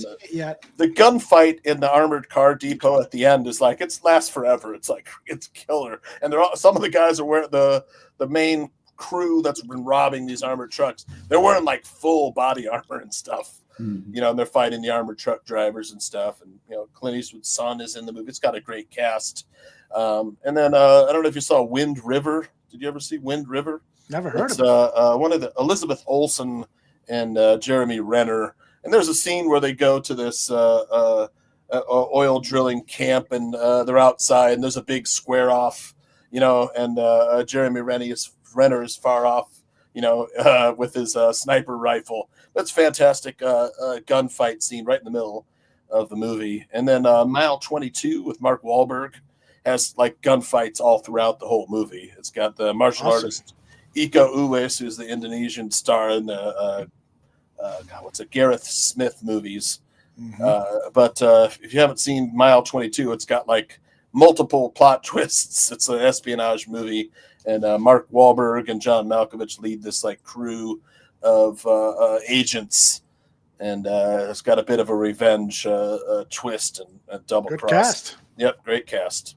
S6: The gunfight in the armored car depot at the end is like, it lasts forever. It's like, it's killer. And some of the guys are wearing the main crew that's been robbing these armored trucks. They're wearing like full body armor and stuff. And they're fighting the armored truck drivers and stuff. And Clint Eastwood's son is in the movie. It's got a great cast. And then I don't know if you saw Wind River. Did you ever see Wind River?
S9: Never heard of it.
S6: One of the Elizabeth Olsen and Jeremy Renner, and there's a scene where they go to this oil drilling camp, and they're outside, and there's a big square off, and Jeremy Renner is far off, with his sniper rifle. That's fantastic gunfight scene right in the middle of the movie. And then Mile 22 with Mark Wahlberg has like gunfights all throughout the whole movie. It's got the martial artist Iko Uwais, who's the Indonesian star in the Gareth Smith movies. But if you haven't seen Mile 22, it's got like multiple plot twists. It's an espionage movie, and Mark Wahlberg and John Malkovich lead this like crew of agents and it's got a bit of a revenge twist and a double
S9: Good
S6: cross.
S9: cast.
S6: Yep, great cast.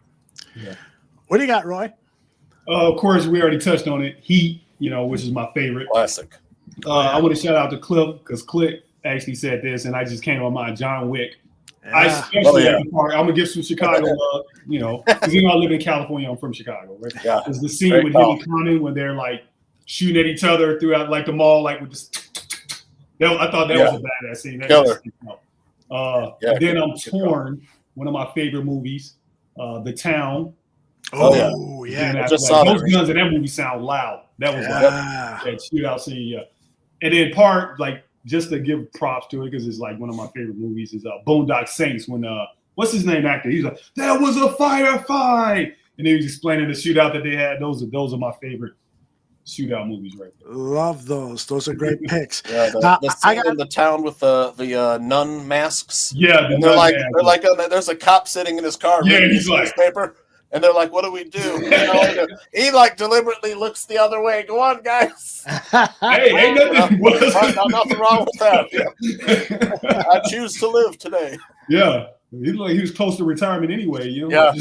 S3: Yeah.
S9: What do you got, Roy?
S3: Of course, we already touched on it. Heat, which is my favorite.
S6: Classic.
S3: I want to shout out to Cliff because Cliff actually said this, and I just came on my John Wick. I especially like the part. I'm gonna give some Chicago love, because I live in California. I'm from Chicago, right?
S6: Yeah.
S3: There's the scene with him and Common when they're like shooting at each other throughout like the mall, like with this. I thought that was a badass scene.
S6: Killer.
S3: Then I'm torn. One of my favorite movies, The Town.
S9: Oh yeah.
S3: Those guns in that movie sound loud. That was that shootout scene. Yeah. And then just to give props to it, because it's like one of my favorite movies, is Boondock Saints when what's his name actor? He's like, that was a firefight, and he was explaining the shootout that they had. Those are my favorite shootout movies, right there.
S9: Love those. Those are great picks.
S6: Yeah, the scene in The Town with the nun masks.
S3: Yeah,
S6: and they're like there's a cop sitting in his car reading his newspaper. And they're like, what do we do? He deliberately looks the other way. Go on, guys.
S3: Hey, ain't nothing.
S6: Nothing wrong with that. Yeah. I choose to live today.
S3: Yeah. He was close to retirement anyway.
S6: Yeah.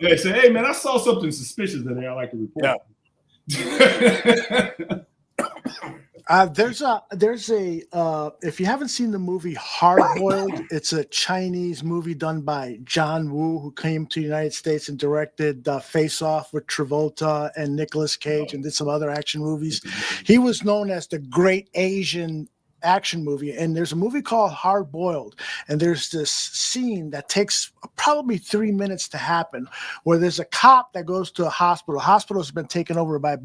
S3: They say, hey, man, I saw something suspicious today. I like to report.
S6: Yeah.
S9: There's a if you haven't seen the movie Hard Boiled, it's a Chinese movie done by John Woo, who came to the United States and directed Face Off with Travolta and Nicolas Cage and did some other action movies. He was known as the Great Asian action movie, and there's a movie called Hard Boiled, and there's this scene that takes probably 3 minutes to happen, where there's a cop that goes to a hospital. Hospital has been taken over by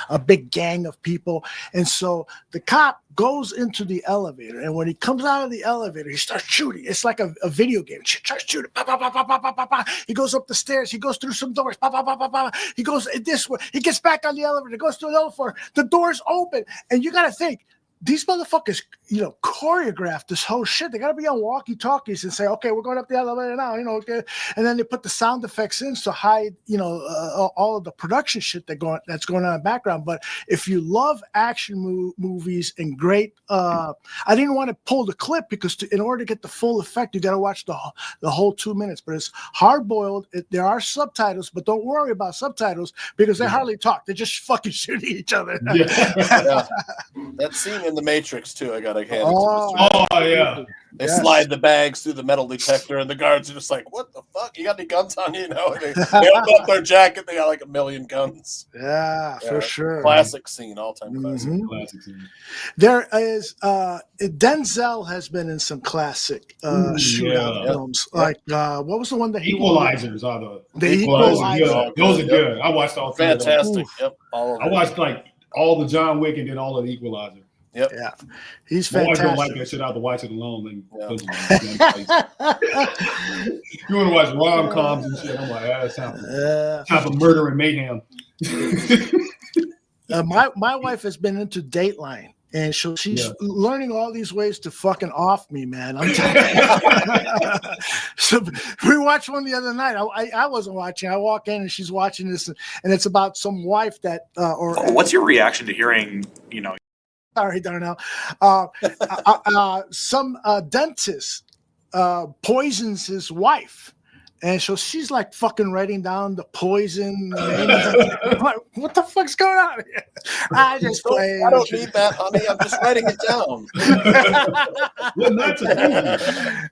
S9: a big gang of people, and so the cop goes into the elevator, and when he comes out of the elevator, he starts shooting. It's like a video game. He starts shooting. Bah, bah, bah, bah, bah, bah, bah, bah. He goes up the stairs. He goes through some doors. Bah, bah, bah, bah, bah. He goes this way. He gets back on the elevator. Goes to another floor. The doors open, and you got to think, these motherfuckers, choreograph this whole shit. They got to be on walkie-talkies and say, okay, we're going up the elevator now, okay. And then they put the sound effects in to hide, all of the production shit that's going on in the background. But if you love action movies and great, I didn't want to pull the clip because in order to get the full effect, you got to watch the whole 2 minutes. But it's Hard-Boiled. There are subtitles, but don't worry about subtitles because they hardly talk. They're just fucking shooting each other.
S6: Yeah. That scene in The Matrix too, I gotta hand it to Mr.
S3: yeah.
S6: They slide the bags through the metal detector, and the guards are just like, "What the fuck? You got any guns on you?" They open up their jacket. They got like 1 million guns.
S9: Yeah, for sure.
S6: Classic scene, all-time classic.
S9: Mm-hmm.
S3: Classic scene.
S9: There is Denzel has been in some classic shootout films. Like what was the one that he
S3: Equalizers are
S9: the Equalizers?
S3: Those are good. I watched all three.
S6: Fantastic. Yep.
S3: I watched all the John Wick and then all of the Equalizer.
S6: Yep.
S9: Yeah. He's
S3: My wife
S9: fantastic.
S3: don't like that shit. I have to watch it alone. You want to watch rom-coms and shit. I'm like, that's time for murder and mayhem.
S9: My wife has been into Dateline, and she's learning all these ways to fucking off me, man. I'm so we watched one the other night. I wasn't watching. I walk in and she's watching this, and it's about some wife that
S21: what's your reaction to hearing,
S9: Sorry, Darnell. Some dentist poisons his wife. And so she's like fucking writing down the poison. I'm like, what the fuck's going on here? I just play.
S6: I don't need that, honey. I'm just writing it down.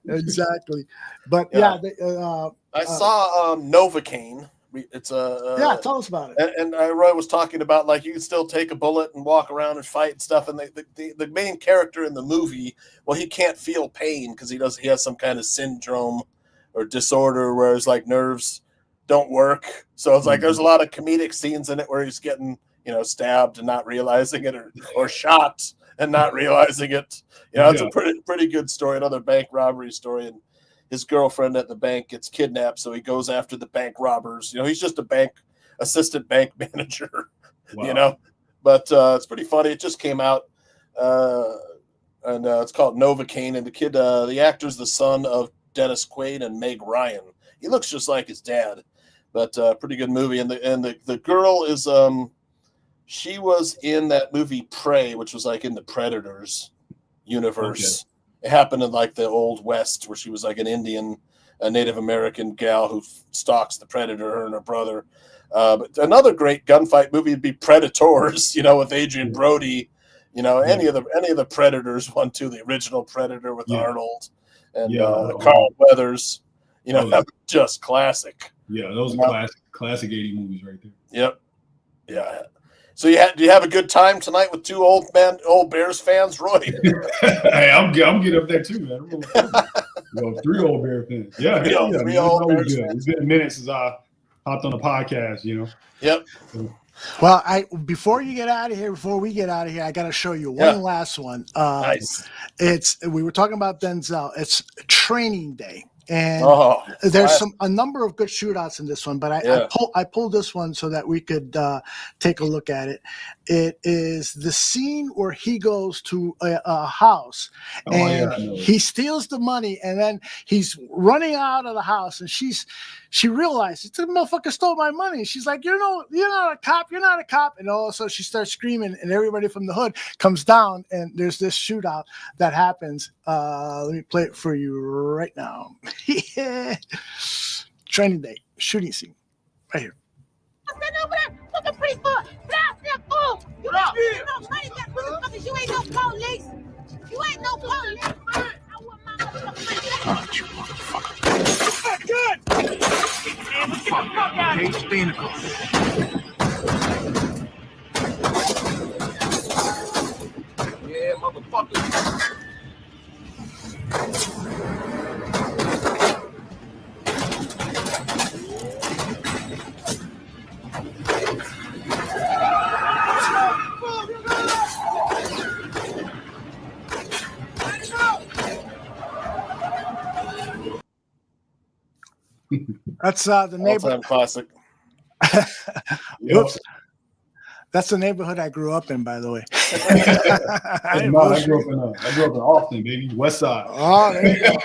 S9: Exactly. But
S6: I saw Novocaine. It's
S9: tell us about it.
S6: And Roy was talking about like you can still take a bullet and walk around and fight and stuff. And the main character in the movie, well, he can't feel pain because he has some kind of syndrome or disorder where his like nerves don't work. So it's like there's a lot of comedic scenes in it where he's getting stabbed and not realizing it, or shot and not realizing it. It's a pretty good story. Another bank robbery story, and his girlfriend at the bank gets kidnapped, so he goes after the bank robbers. He's just a assistant bank manager.
S3: Wow.
S6: But it's pretty funny. It just came out, and it's called Novocaine. And the kid, the actor's the son of Dennis Quaid and Meg Ryan. He looks just like his dad, but pretty good movie. And the girl is she was in that movie Prey, which was like in the Predators. universe. It happened in like the Old West, where she was like an Indian, a Native American gal who stalks the predator, her and her brother. But another great gunfight movie would be Predators, with Adrian Brody. Any of the Predators, one too, the original Predator with Arnold and Carl Weathers. Just classic.
S3: Yeah, those are classic 80 movies right there.
S6: Yep. Yeah. So do you have a good time tonight with two old Bears fans, Roy?
S3: Hey, I'm getting up there too, man. 3 old Bear fans. Yeah,
S6: three old Bears
S3: fans. It's been a minute since I hopped on the podcast,
S6: Yep.
S9: Well, before we get out of here, I got to show you one last one.
S6: Nice.
S9: We were talking about Denzel. It's Training Day. And there's a number of good shootouts in this one, but I pulled this one so that we could take a look at it. It is the scene where he goes to a house and he steals the money, and then he's running out of the house, and she realizes the motherfucker stole my money. She's like, you're not a cop, and also she starts screaming, and everybody from the hood comes down, and there's this shootout that happens. Let me play it for you right now. Training Day shooting scene right here.
S10: You ain't no police. You ain't no police. I want my motherfucking
S2: You motherfucker. Good. Man, let's get the fuck out of here. Yeah, motherfucker.
S9: That's the neighborhood.
S6: Classic.
S9: Whoops. That's the neighborhood I grew up in, by the way.
S3: I grew up in Austin, baby, West Side.
S9: Oh, there you go.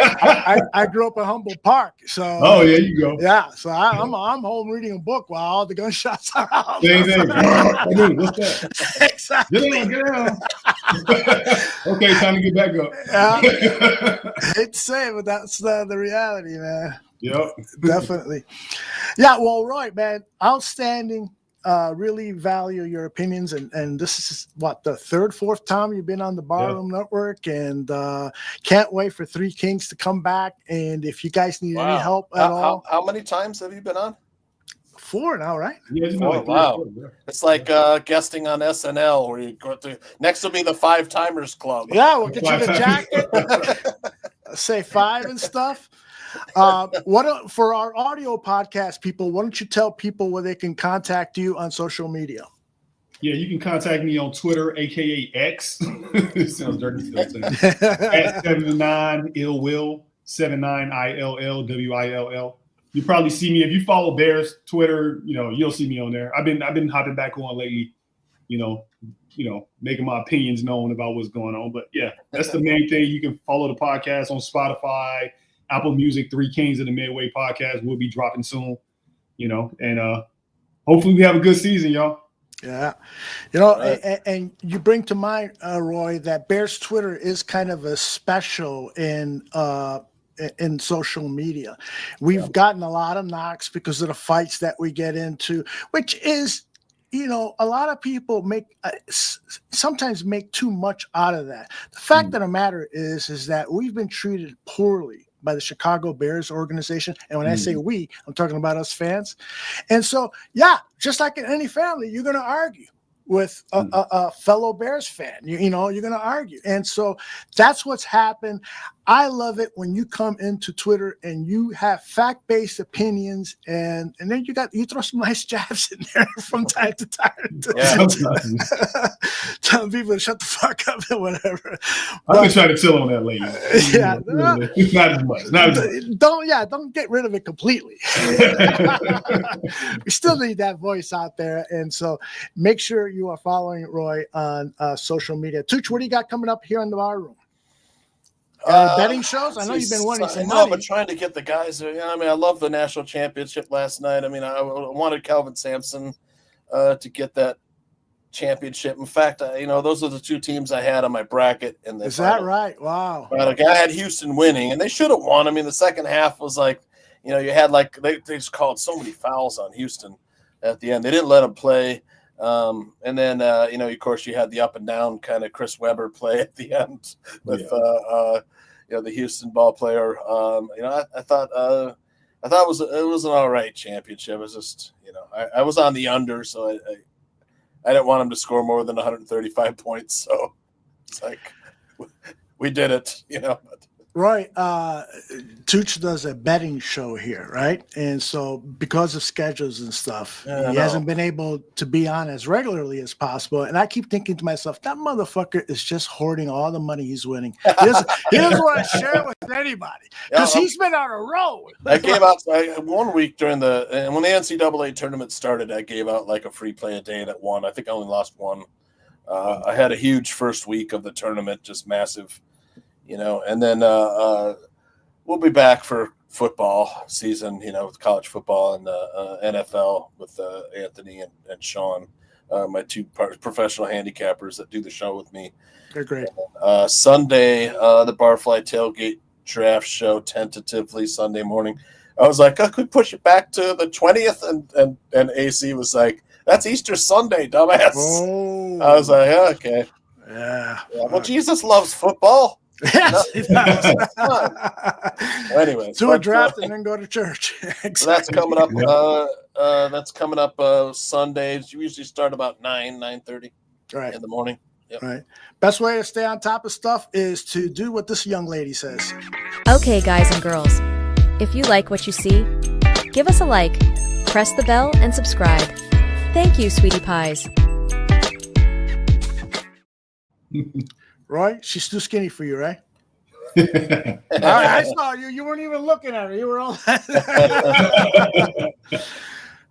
S9: I grew up in Humboldt Park, so.
S3: Oh, yeah, you go.
S9: Yeah, so I'm home reading a book while all the gunshots are out.
S3: Same thing. What's that?
S9: Exactly.
S3: Get down. Okay, time to get back up.
S9: I hate to say it, but that's the reality, man.
S3: Yep.
S9: Definitely. Yeah, well, Roy, man, outstanding. Really value your opinions, and this is what, the third, fourth time you've been on the Barroom Network, and can't wait for Three Kings to come back. And if you guys need any help at all,
S6: how many times have you been on?
S9: 4 now, right?
S3: Yeah,
S6: wow. It's like guesting on SNL, where you go to next will be the 5-timers club.
S9: Yeah, we'll get you the jacket. Say 5 and stuff. For our audio podcast people, why don't you tell people where they can contact you on social media?
S3: Yeah, you can contact me on Twitter, aka X. It sounds dirty stuff. At 79ILLWILL, 79ILLWILL. You probably see me if you follow Bears Twitter. You'll see me on there. I've been hopping back on lately. Making my opinions known about what's going on. But yeah, that's the main thing. You can follow the podcast on Spotify, Apple Music. 3 Kings of the Midway podcast will be dropping soon. And hopefully we have a good season, y'all.
S9: Yeah. Right. And you bring to mind, Roy, that Bears Twitter is kind of a special in social media. We've gotten a lot of knocks because of the fights that we get into, which is, a lot of people sometimes make too much out of that. The fact of the matter is that we've been treated poorly by the Chicago Bears organization. And when I say we, I'm talking about us fans. And so, yeah, just like in any family, you're going to argue with a fellow Bears fan. You're going to argue. And so that's what's happened. I love it when you come into Twitter and you have fact-based opinions, and then you throw some nice jabs in there from time to time. Telling people to shut the fuck up and whatever.
S3: I've been trying to chill on that lately.
S9: Yeah.
S3: Not as much.
S9: Don't get rid of it completely. We still need that voice out there. And so make sure you are following Roy on social media. Tooch, what do you got coming up here in the bar room? Betting shows? I know you've been wanting some money.
S6: But trying to get the guys. I love the national championship last night. I wanted Calvin Sampson to get that championship. In fact, those are the two teams I had on my bracket.
S9: Is that right? Wow.
S6: Right, I had Houston winning, and they should have won. I mean, the second half was like, you had they just called so many fouls on Houston at the end. They didn't let them play. And then, of course, you had the up and down kind of Chris Webber play at the end with, the Houston ball player. I thought it was an all right championship. It was just, I was on the under, so I didn't want him to score more than 135 points. So it's like, we did it, But.
S9: Right. Tooch does a betting show here, right? And so because of schedules and stuff, he hasn't been able to be on as regularly as possible. And I keep thinking to myself, that motherfucker is just hoarding all the money he's winning. He doesn't want to share it with anybody because he's been on a roll.
S6: I gave out 1 week when the NCAA tournament started, I gave out like a free play a day that won. I think I only lost one. I had a huge first week of the tournament, just massive. And then we'll be back for football season, with college football and NFL with Anthony and Sean, my two professional handicappers that do the show with me.
S9: They're great.
S6: Sunday, the Barfly Tailgate Draft Show, tentatively Sunday morning. I was like, I could push it back to the 20th, and AC was like, that's Easter Sunday, dumbass.
S9: Oh.
S6: I was like, okay.
S9: Yeah.
S6: Well, Jesus loves football.
S9: Yes, he does.
S6: Anyway,
S9: do a draft and then go to church. Exactly.
S6: So that's coming up. That's coming up Sundays. You usually start about 9:30 in the morning. Yep.
S9: Right. Best way to stay on top of stuff is to do what this young lady says.
S1: Okay, guys and girls, if you like what you see, give us a like, press the bell, and subscribe. Thank you, sweetie pies. Roy, she's too skinny for you, right? I saw you. You weren't even looking at her. You were all.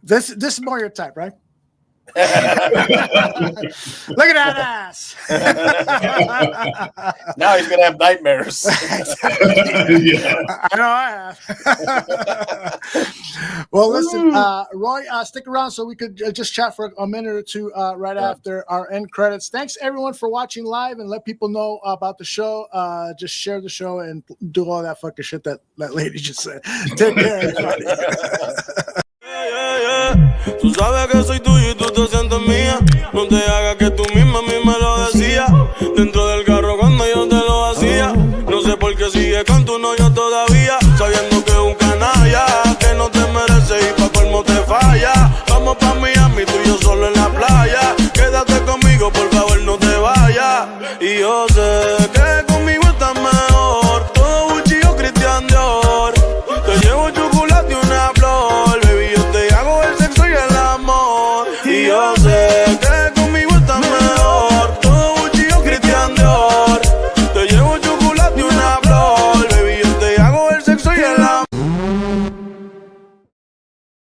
S1: This is more your type, right? Look at that ass.
S6: Now he's gonna have nightmares.
S9: I know I have. Well, listen, Roy, stick around so we could just chat for a minute or two right after our end credits. Thanks everyone for watching live, and let people know about the show. Just share the show and do all that fucking shit that lady just said. Take care, everybody.
S10: Tú sabes que soy tuyo y tú te sientes mía. No te hagas que tú misma lo decías. Dentro del carro cuando yo te lo hacía. No sé por qué sigue con tu novio todavía. Sabiendo que es un canalla, que no te merece y pa' colmo te falla. Vamos pa' Miami, tú y yo solo en la playa. Quédate conmigo, por favor no te vayas. Y yo sé